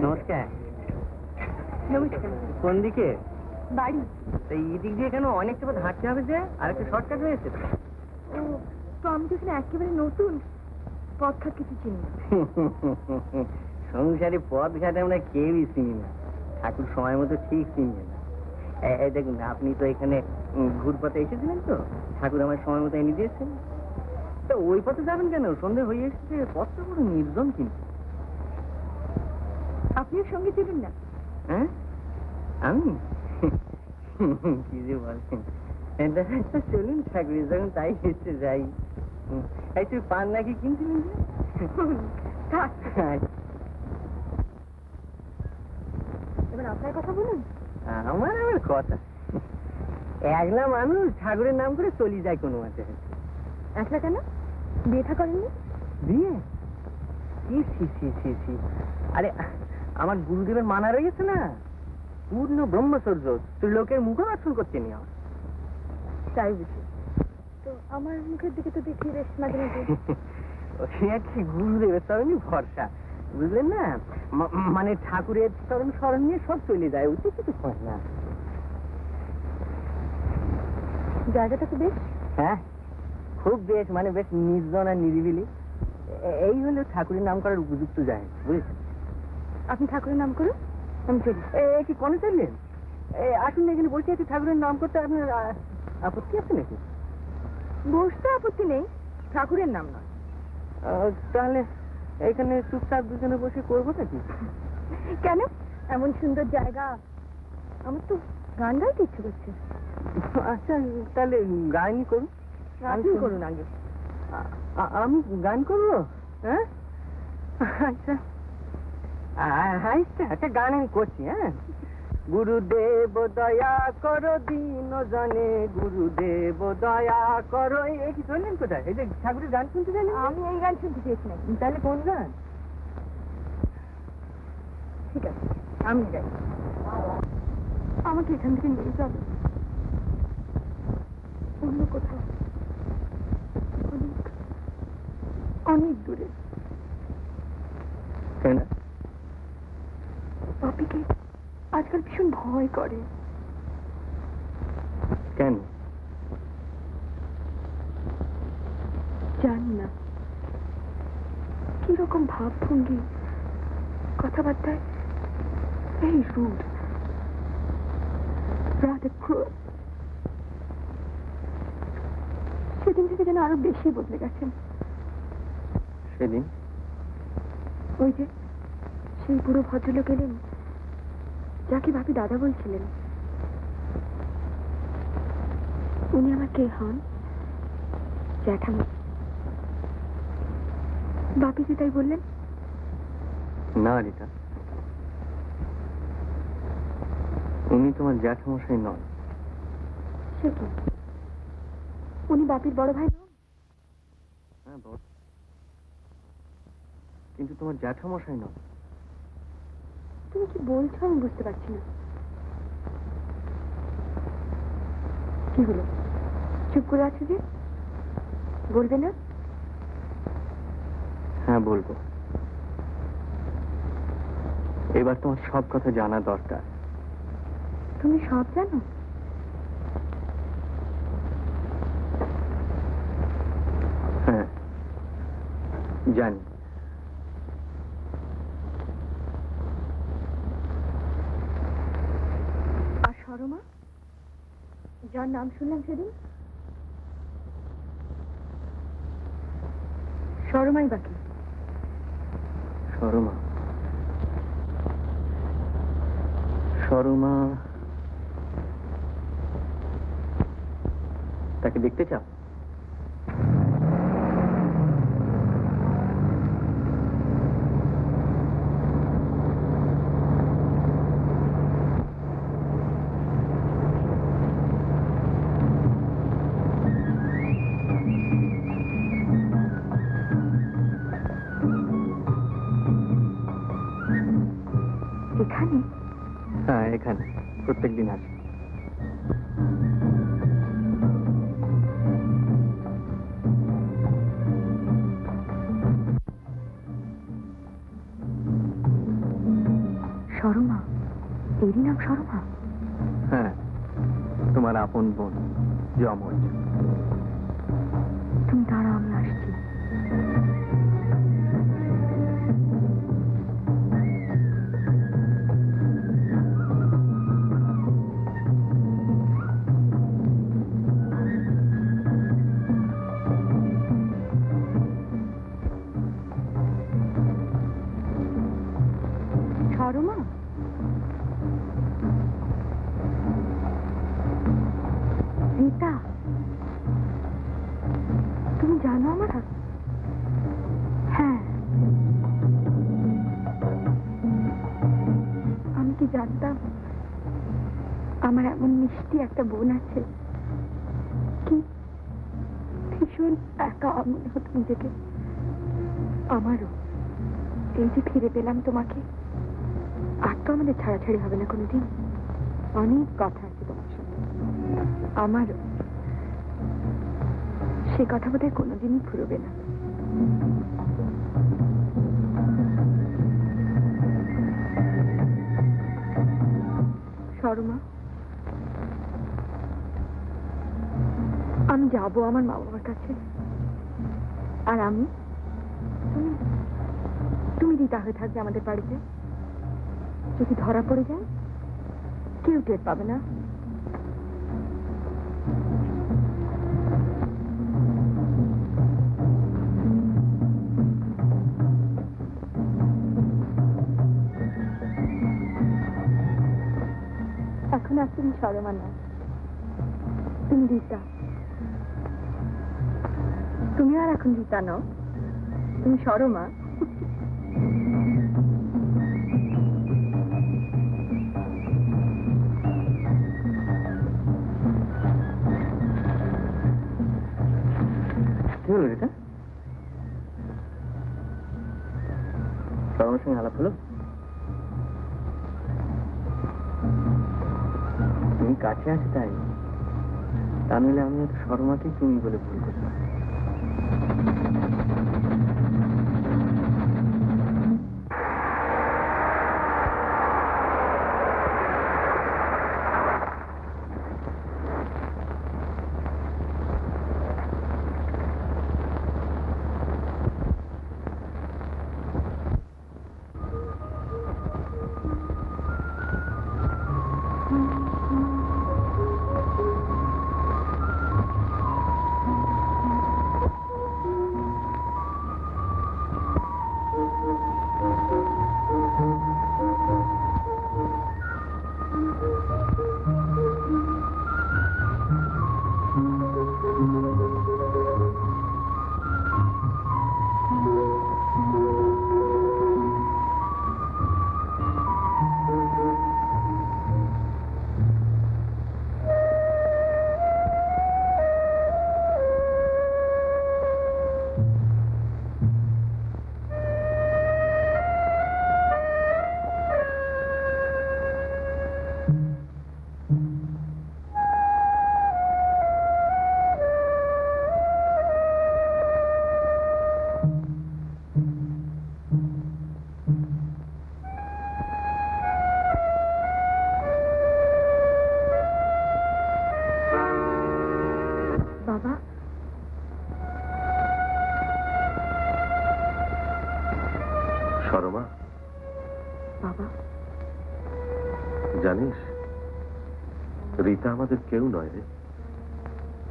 নমস্কার। নমস্কার। কোন দিকে? বাড়ি। এই দিক দিয়ে কেন? অনেকটা পথ হাঁটতে হবে যে, আর একটা শর্টকাট রয়েছে। ও তো আমি তো এখানে একেবারে নতুন, পথ ঘাট কিছু চিনি না। সংসারে পথ ঘাটে আমরা কেউই চিনি না, ঠাকুর সময় মতো ঠিক চিনবে না। এই দেখুন, আপনি তো এখানে ঘুরপথে এসেছিলেন, তো ঠাকুর আমার সময় মতো এনে দিয়েছেন। তো ওই পথে যাবেন কেন? সন্ধ্যে হয়ে এসেছে, পথটা পুরো নির্জন। কিন্তু আপনিও সঙ্গে ছিলেন না? হ্যাঁ, আমি কি যে বলেন। চলুন ঠাকুরের যখন তাই এসে যাই। এই তুই পান নাকি কিনছিলেন? এবার আপনার কথা বলুন। আমার আমার কথা, একলা মানুষ ঠাকুরের নাম করে চলি যায় কোনো মতে। একলা কেন? বিয়ে থা করেননি? বিয়ে? আরে আমার গুরুদেবের মানা রয়েছে না, পূর্ণ ব্রহ্মচর্য, তুই লোকের মুখ দর্শন করতে নি। আমার তাই বুঝি? তো আমার মুখের দিকে তো দেখি বেশ মাঝে মাঝে। কি গুরুদেবের চরণই ভরসা, বুঝলেন না? মানে ঠাকুরের চরণ স্মরণ নিয়ে সব চলে যায়, ওতে কিছু হয় না। জায়গাটা তো বেশ। হ্যাঁ, খুব বেশ, মানে বেশ নির্জন আর নিরিবিলি। এই হলো ঠাকুরের নাম করার উপযুক্ত যায়, বুঝেছেন? আপনি ঠাকুরের নাম করুন, আমি চলি। কি কোনে চললেন? আসুন না, এখানে বসে আছি, ঠাকুরের নাম করতে আপনার আপত্তি আছে নাকি? বসতে আপত্তি নেই, ঠাকুরের নাম নয়। তাহলে এখানে চুপচাপ দুজনে বসে করবো নাকি? কেন? এমন সুন্দর জায়গা, আমার তো গান গাইতে ইচ্ছে করছে। আচ্ছা তাহলে গানই করুন। আপনি করুন আগে। আমি গান করবো? হ্যাঁ আচ্ছা আচ্ছা, গান আমি করছি। হ্যাঁ, গুরুদেব দয়া করো দিন জানে, গুরুদেব দয়া করো। এই কি চললেন কোথায়? এই যে ঠাকুরের গান শুনতে চাইলেন? আমি এই গান শুনতে চেয়েছিলাম। তাহলে কোন গান? ঠিক আছে, আমি যাই। আমাকে এখান থেকে নিয়ে যাবে অন্য কোথাও। অনেক দূরে। কেন? বাপিকে আজকাল ভীষণ ভয় করে। কেন? জানি না, কিরকম ভাবভঙ্গি, কথাবার্তায় very rude, rather cruel. সেদিন থেকে যেন আরো বেশি বদলে গেছেন। সেদিন? ওই যে সেই পুরো ভদ্রলোক এলেন, যাকে ভাবি দাদা বলছিলেন, উনি আমার কে হন? জ্যাঠামা। বাপি যে তাই বললেন? না রীতা, উনি তোমার জ্যাঠামশাই নন। সে কি, উনি বাপির বড় ভাই নন? হ্যাঁ বল, কিন্তু তোমার জ্যাঠামশাই নন। তুমি কি বলছো আমি বুঝতে পারছি না। কি হলো, চুপ করে আছে যে? বলবে না? হ্যাঁ বলবো, এবার তোমার সব কথা জানা দরকার। তুমি সব জানো? হ্যাঁ জানি। আর সরমা, যার নাম শুনলাম সেদিন, সরমাই বাকি? সরমা? সরমা তাকে দেখতে চাও? এখানে? হ্যাঁ এখানে প্রত্যেকদিন আসে। সরমা? এরই নাম সরমা? হ্যাঁ, তোমার আপন বোন, যমজ। তুমি দাঁড়া, আমি আসছি। সরমা? রীতা, তুমি জানো আমার হাত? হ্যাঁ, আমি কি জানতাম আমার এমন মিষ্টি একটা বোন আছে? কি ভীষণ একা মনে হতো নিজেকে। আমারও। এই যে ফিরে পেলাম তোমাকে, আর তো আমাদের ছাড়াছাড়ি হবে না কোনোদিন। অনেক কথা আছে তোমার সঙ্গে, আমারও। সে কথা বোধহয় কোনোদিনই ফুরবে না। সরমা, আমি যাবো আমার মা বাবার কাছে, আর আমি, তুমি রীতা হয়ে থাকবে আমাদের বাড়িতে। যদি ধরা পড়ে যায়, কেউ টের পাবে না। এখন আর তুমি সরমা না, তুমি রীতা। তুমি আর এখন রীতা নও, তুমি সরমা। কি হলো এটা? সরমার সঙ্গে আলাপ হলো? তুমি কাছে আছে তাই, তা নইলে আমি হয়তো শর্মাকেই তুমি বলে ভুল করতাম। শর্মা, বাবা, জানিস রীতা আমাদের কেউ নয় রে,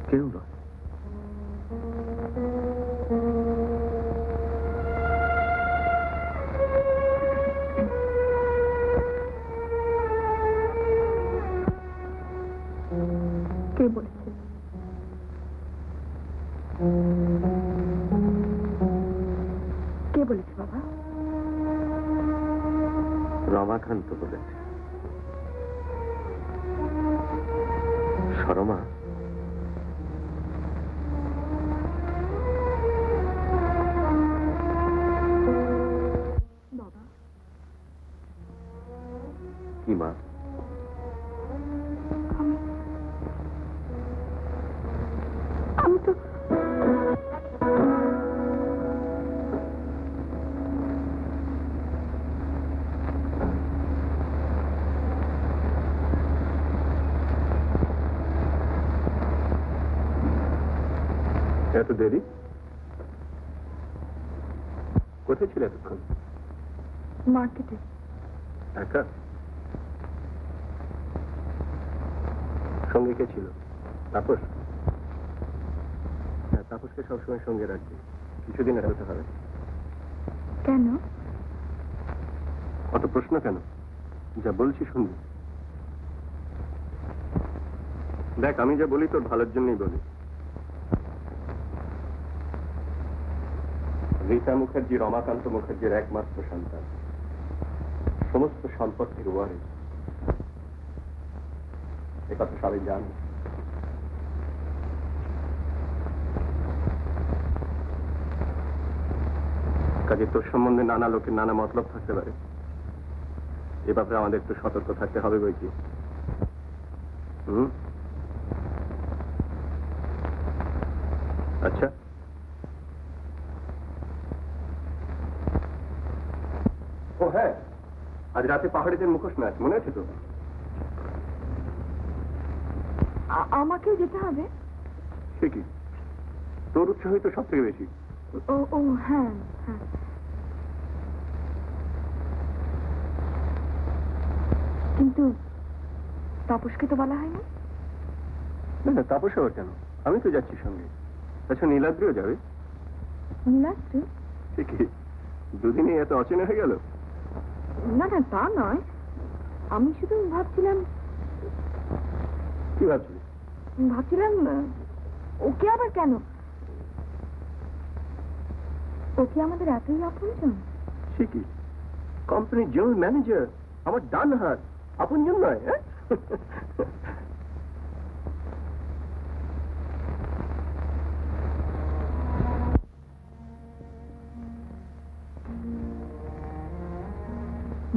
কেউ নয়। কে বলেছে? কে বলেছে বাবা? রমাকান্ত বলেছে। শর্মা, বাবা, কি মা? আমি তো এত দেরি? কোথায় ছিল এতক্ষণ? মার্কেটে। একা? সঙ্গে কে ছিল? তাপস? হ্যাঁ, তাপসকে সবসময় সঙ্গে রাখবে, কিছুদিন এড়াতে হবে। কেন? অত প্রশ্ন কেন? যা বলছি শুনবি। দেখ, আমি যা বলি তোর ভালোর জন্যই বলি। রীতা মুখার্জি রমাকান্ত মুখার্জির একমাত্র সন্তান, সমস্ত সম্পত্তির ওয়ারিস। একথা সবাই জানে। কাজে তোর সম্বন্ধে নানা লোকের নানা মতলব থাকতে পারে, এ ব্যাপারে আমাদের একটু সতর্ক থাকতে হবে বই কি। আচ্ছা, ও হ্যাঁ, আজ রাতে পাহাড়িদের মুখোশ নাচ, মনে আছে তো? আমাকেও যেতে হবে? সে কি, তোর উৎসাহই তো সব থেকে বেশি। ও ও হ্যাঁ হ্যাঁ। কিন্তু তাপসকে তো বলা হয়নি। না না, তাপস আবার কেন? আমি তো যাচ্ছি সঙ্গে। আচ্ছা, নীলাদ্রিও যাবে? নীলাদ্রি? সে কি, দুদিনে এত অচেনা হয়ে গেল? না না, তা নয়, আমি শুধু ভাবছিলাম। কি ভাবছিস? ভাবছিলাম ওকে আবার কেন? ও কি আমাদের এতই আপনজন? সে কি, কোম্পানির জেনারেল ম্যানেজার, আমার ডান হাত, আপনজন নয়? হ্যাঁ,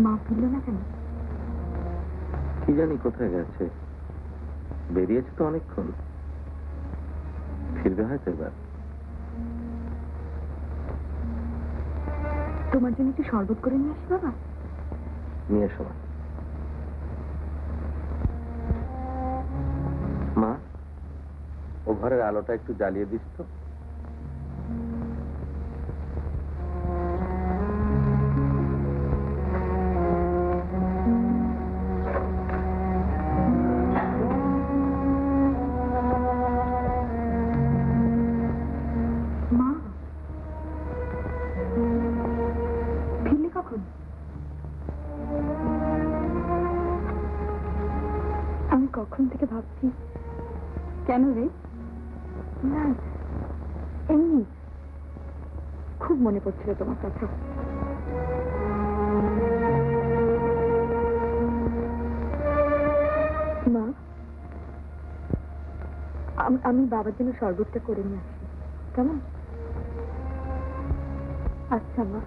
মা ফিরল না কেন? কি জানি কোথায় গেছে, বেরিয়েছে তো অনেকক্ষণ, ফিরবে হয়তো এবার। তোমার জন্য একটু শরবত করে নিয়ে আসি বাবা। নিয়ে এসো। মা, ও ঘরের আলোটা একটু জ্বালিয়ে দিস তো। মা ফিরলে কখন? আমি কখন থেকে ভাবছি। কেন রে? না, এমনি খুব মনে পড়ছিল তোমার কথা। মা, আমি বাবার জন্য শরবতটা করে নিয়ে আসি, কেমন? আচ্ছা মা।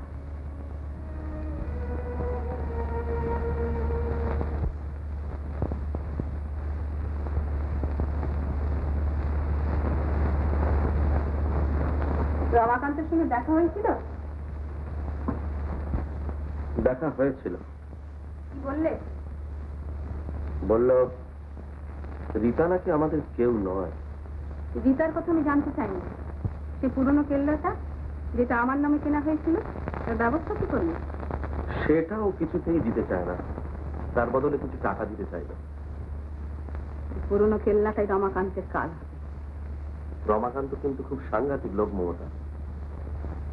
রমাকান্তের সঙ্গে দেখা হয়েছিল? দেখা হয়েছিল। কি বললে? বলল রীতা নাকি আমাদের কেউ নয়। রীতার কথা আমি জানতে চাইনি। সে পুরনো কেল্লাটা যেটা আমার নামে কেনা হয়েছিল, তার ব্যবস্থা কি করলি? সেটাও কিছুতেই দিতে চায় না, তার বদলে কিছু টাকা দিতে চাইবে। পুরনো কেল্লাটাই রমাকান্তের কাল। রমাকান্ত কিন্তু খুব সাংঘাতিক লোক মমতা।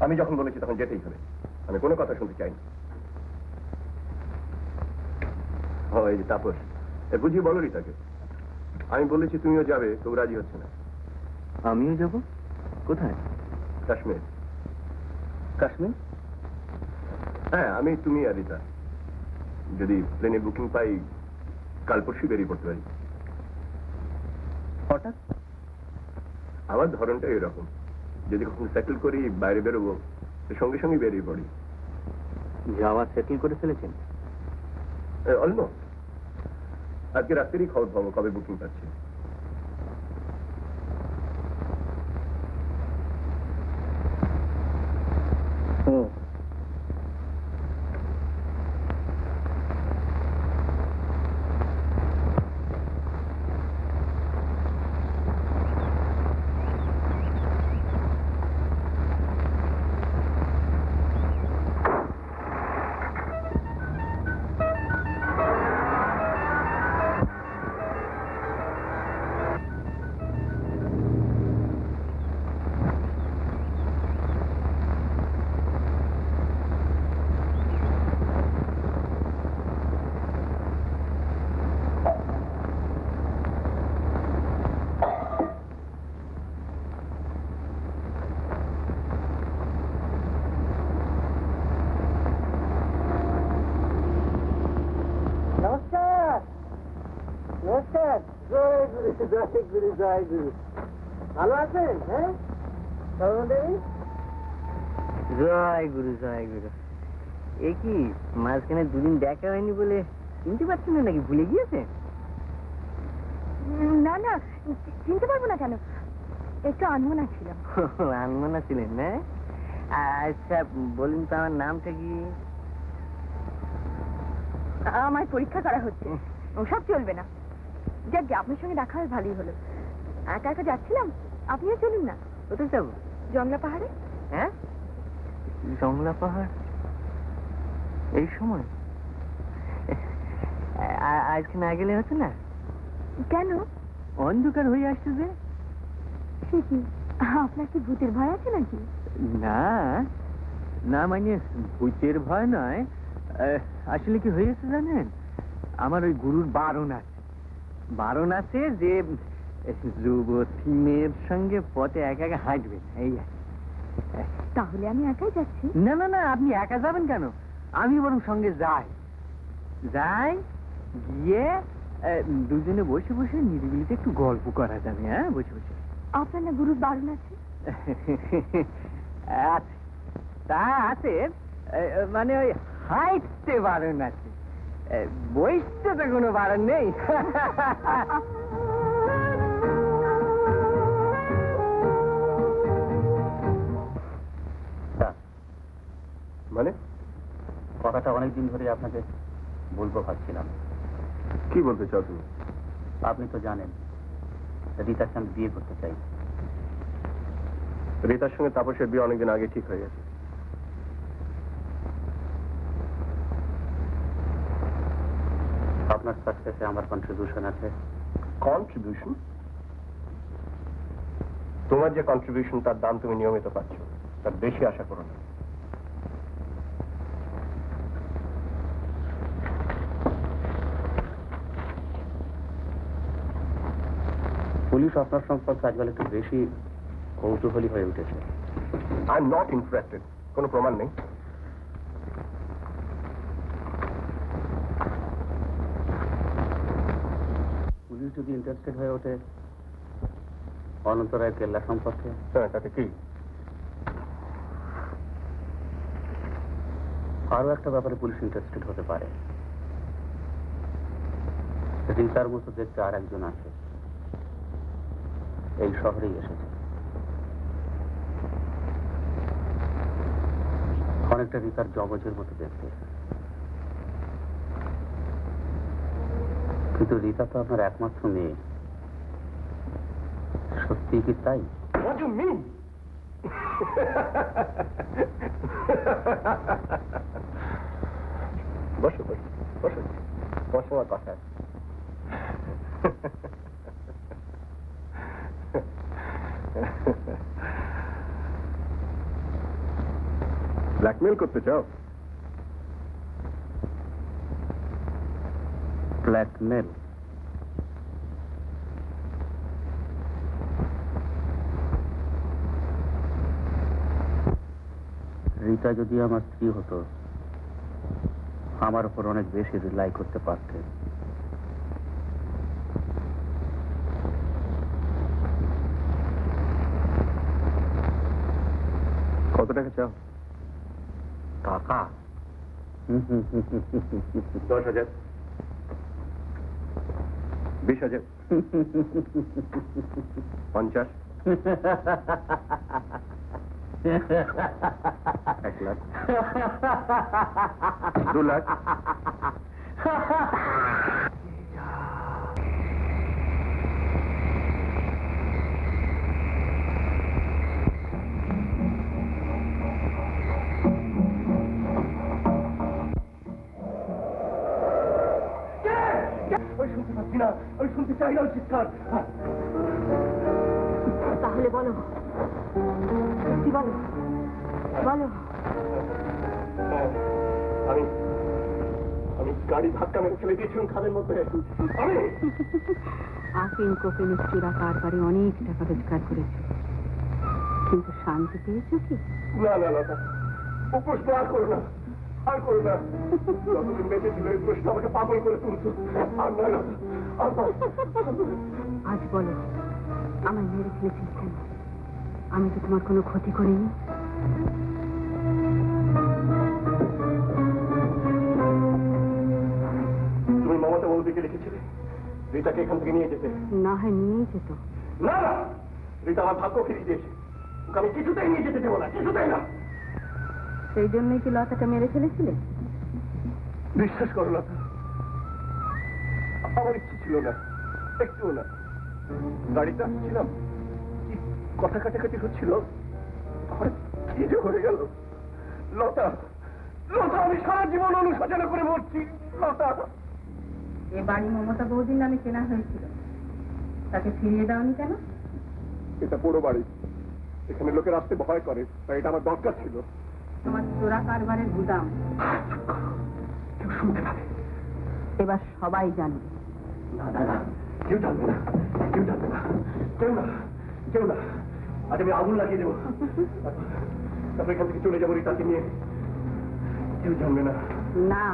আমি যখন বলেছি তখন যেতেই হবে, আমি কোনো কথা শুনতে চাই না। এই যে তাপস, বুঝিয়ে বলো রিতাকে। আমি বলেছি তুমিও যাবে, কেউ রাজি হচ্ছে না। আমিও যাব? কোথায়? কাশ্মীর। কাশ্মীর? হ্যাঁ, আমি, তুমি আর রিতা। যদি প্লেনে বুকিং পাই, কাল পরশু বেরিয়ে পড়তে পারি। হঠাৎ? আমার ধরনটা এরকম, যদি কখনো সেটেল করি, বাইরে বেরোবো, সঙ্গে সঙ্গে বেরিয়ে পড়ি। যাওয়া সেটেল করে ফেলেছেন? অলমোস্ট। আজকে রাত্রেই খবর পাবো কবে বুকিং পাচ্ছি। ভালো আছেন? হ্যাঁ, জয় গুরু জয় গুরু। এ কি মাঝখানে দুদিন দেখা হয়নি বলে চিনতে পারছেন না নাকি? ভুলে গিয়েছে? না না, চিনতে পারবো না কেন, একটু আনমনা ছিলাম। আনমনা ছিলেন না? আচ্ছা বলুন তো আমার নামটা কি? আমার পরীক্ষা করা হচ্ছে, ওসব চলবে না। যাক, আপনার সঙ্গে দেখা হয় ভালোই হলো। একা একা যাচ্ছিলাম, আপনিও চলুন না। কোথায় যাবো? জংলা পাহাড়ে। হ্যাঁ, জংলা পাহাড় এই সময়? আজকে না গেলে হতো না? কেন? অন্ধকার হয়ে আসছে যে। সে কি, আপনার কি ভূতের ভয় আছে নাকি? না না, মানে ভূতের ভয় নয়। আসলে কি হয়েছে জানেন, আমার ওই গুরুর বারণ আছে যে যুবতী মেয়ের সঙ্গে পথে একা একা হাঁটবেন। এই তাহলে আমি একাই যাচ্ছি। না না না, আপনি একা যাবেন কেন? আমি বরং সঙ্গে যাই, গিয়ে দুজনে বসে বসে নিরিবিলিতে একটু গল্প করা যাবে। হ্যাঁ, বসে বসে। আপনার না গুরুর বারণ আছে? তা আছে, মানে ওই হাইটতে বারণ আছে, বইতে তো কোনো বারণ নেই। মানে কথাটা অনেকদিন ধরে আপনাকে বলবো ভাবছিলাম। কি বলতে চাও তুমি? আপনি তো জানেন রিতাকে আমি বিয়ে করতে চাই। রিতার সঙ্গে তাপসের বিয়ে অনেকদিন আগে ঠিক হয়ে গেছে। আপনার সাকসেসে আমার কন্ট্রিবিউশন আছে। কন্ট্রিবিউশন? তোমার যে কন্ট্রিবিউশন তার দাম তুমি নিয়মিত পাচ্ছ, তার বেশি আশা করো না। পুলিশ আপনার সম্পর্কে আজকাল একটু বেশি কৌতূহলী হয়ে উঠেছে। I am not interested. কোনো প্রমাণ নেই। পুলিশ যদি ইন্টারেস্টেড হয়ে ওঠে অনন্ত রায় কেল্লা সম্পর্কে, হ্যাঁ, তাতে কি? আরো একটা ব্যাপারে পুলিশ ইন্টারেস্টেড হতে পারে। রিতার মতো দেখতে আর একজন আছে, এই শহরেই এসেছে। অনেকটা রিতার জগজের মতো দেখতে, কিন্তু রিতা তো আপনার একমাত্র মেয়ে। সত্যি কি তাই? What do you mean? বসো বসো বসো, তোমার সঙ্গে কথা আছে। ব্ল্যাকমেল করতে চাও? ব্ল্যাকমেল? রীতা যদি আমার স্ত্রী হতো, আমার উপর অনেক বেশি রিলাই করতে পারতেন। কত টাকা চাও? টাকা? 10,000, 20,000, 50, 1 লাখ, 2 লাখ। শুনতে পাচ্ছি না, আমি শুনতে চাই না চিৎকার। তাহলে বলো, সত্যি বলো, বলো। আমি গাড়ি ধাক্কা মেরে ফেলে দিয়েছিলাম খাদের মধ্যে। আমি আফিম কোফিন চূড়া কারবারে অনেক টাকা রোজগার করেছো, কিন্তু শান্তি পেয়েছো কি? না না না, ও প্রশ্ন আর করো না, আর করো না। যতদিন বেঁচে ছিল এই প্রশ্ন আমাকে পাগল করে তুলছো। আর নয় না, আজ বলো, আমায় মেরে ফেলেছিল কেন? আমি তো তোমার কোনো ক্ষতি করিনি। তুমি মমতা বৌদিকে লিখেছিলে রীতাকে এখান থেকে নিয়ে যেতে। না হয় নিয়েই যেত। না না, রীতা আমার ভাগ্য ফিরিয়ে দিয়েছে। ওকে আমি কিছুতেই নিয়ে যেতে দেবো না, কিছুতেই না। সেই জন্যই কি লতাকে মেরে ফেলেছিলে? বিশ্বাস করো না, আমার ইচ্ছে ছিল না, একটুও না। গাড়িতে আসছিলাম, কি কথা কাটাকাটি হচ্ছিল, আমার কি যে হয়ে গেল। লতা, লতা, আমি সারা জীবন অনুশোচনা করে মরছি। লতা, এ বাড়ি মমতা বৌদির নামে কেনা হয়েছিল, তাকে ফিরিয়ে দাওনি কেন? এটা পুরো বাড়ি, এখানে লোকের আসতে ভয় করে, তাই এটা আমার দরকার ছিল। তোমার চোরা কারবারের গুদাম কেউ শুনতে পাবে। এবার সবাই জানবে। না না না, কেউ জানবে না, কেউ জানবে না, কেউ না, কেউ না। আজ আমি আগুন লাগিয়ে দেবো, তারপর এখান থেকে চলে যাবো রীতাকে নিয়ে। কেউ জানবে না। না,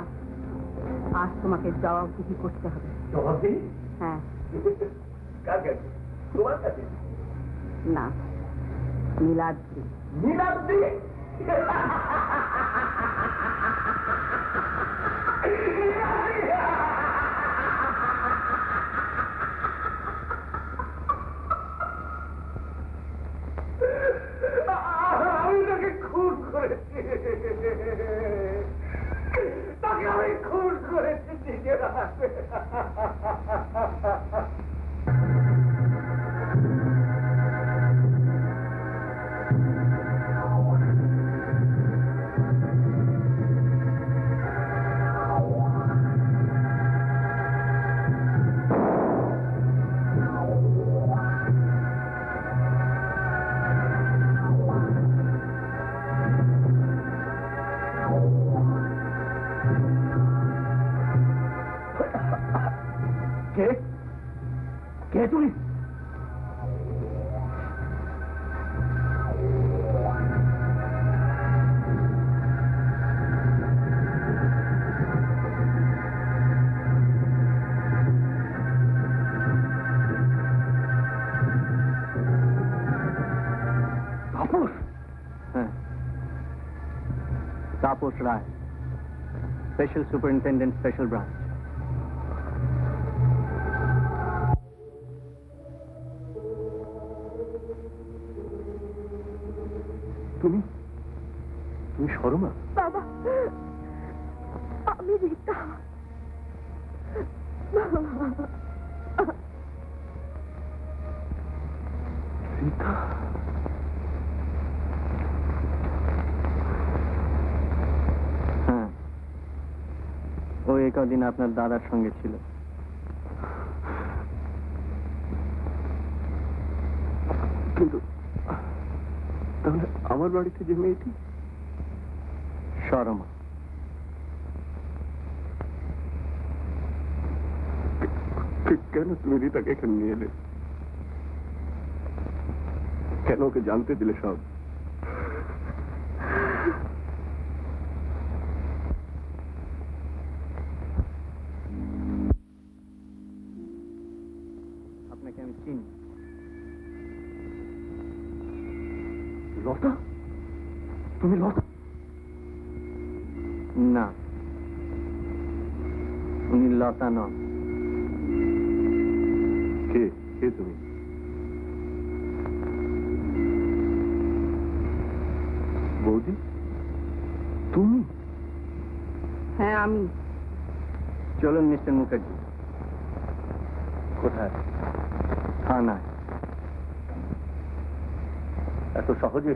আজ তোমাকে জবাবদিহি করতে হবে। জবাব দিই? হ্যাঁ। কার কাছে? তোমার কাছে? না, নীলাদ্রি। নীলাদ্রি? আমি তাকে খুন করেছি, তাকে আমি খুন করেছি নিজের হাতে। কে তুমি? তাপস? হ্যাঁ, Tapas Roy, special superintendent, special branch. তুমি তুমি শর্মা? বাবা, আমি রীতা। রীতা? হ্যাঁ, এই কদিন আপনার দাদার সঙ্গে ছিল। কিন্তু তাহলে আমার বাড়িতে যে মেয়েটি শর্মা, কেন তুমি রীতাকে এখানে নিয়ে এলে? কেন ওকে জানতে দিলে সব? আপনাকে আমি চিনি। লতা? তুমি লতা? না, উনি লতা নন। কে কে তুমি? বৌদি তুমি? হ্যাঁ আমি। চলুন মিস্টার মুখার্জি। কোথায়? থানায়। এত সহজে?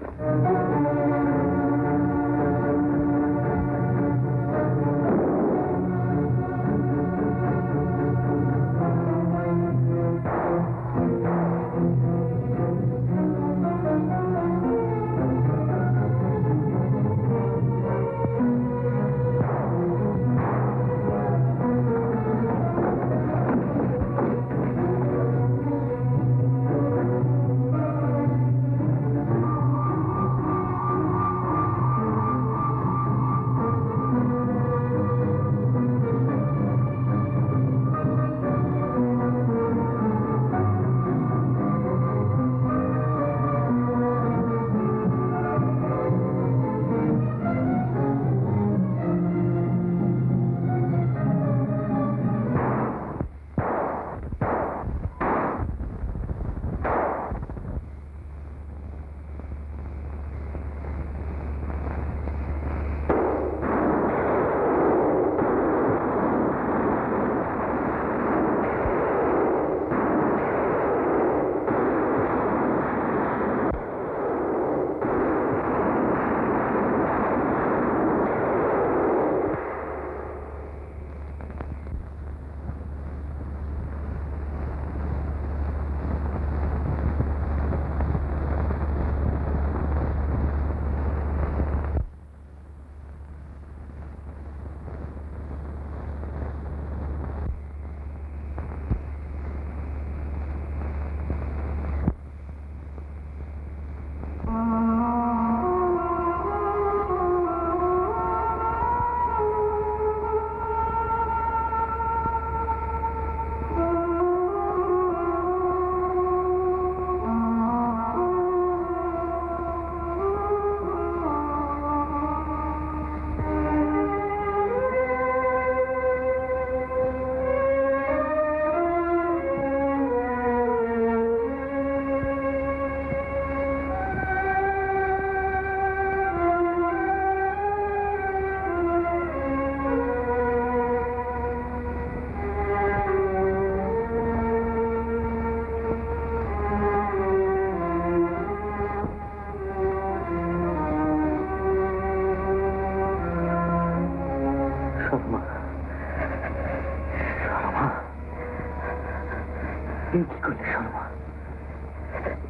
এই কি করলে শর্মা?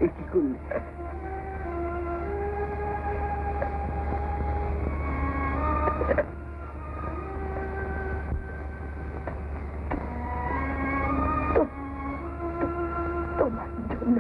এই কি করলে? তোমার জন্য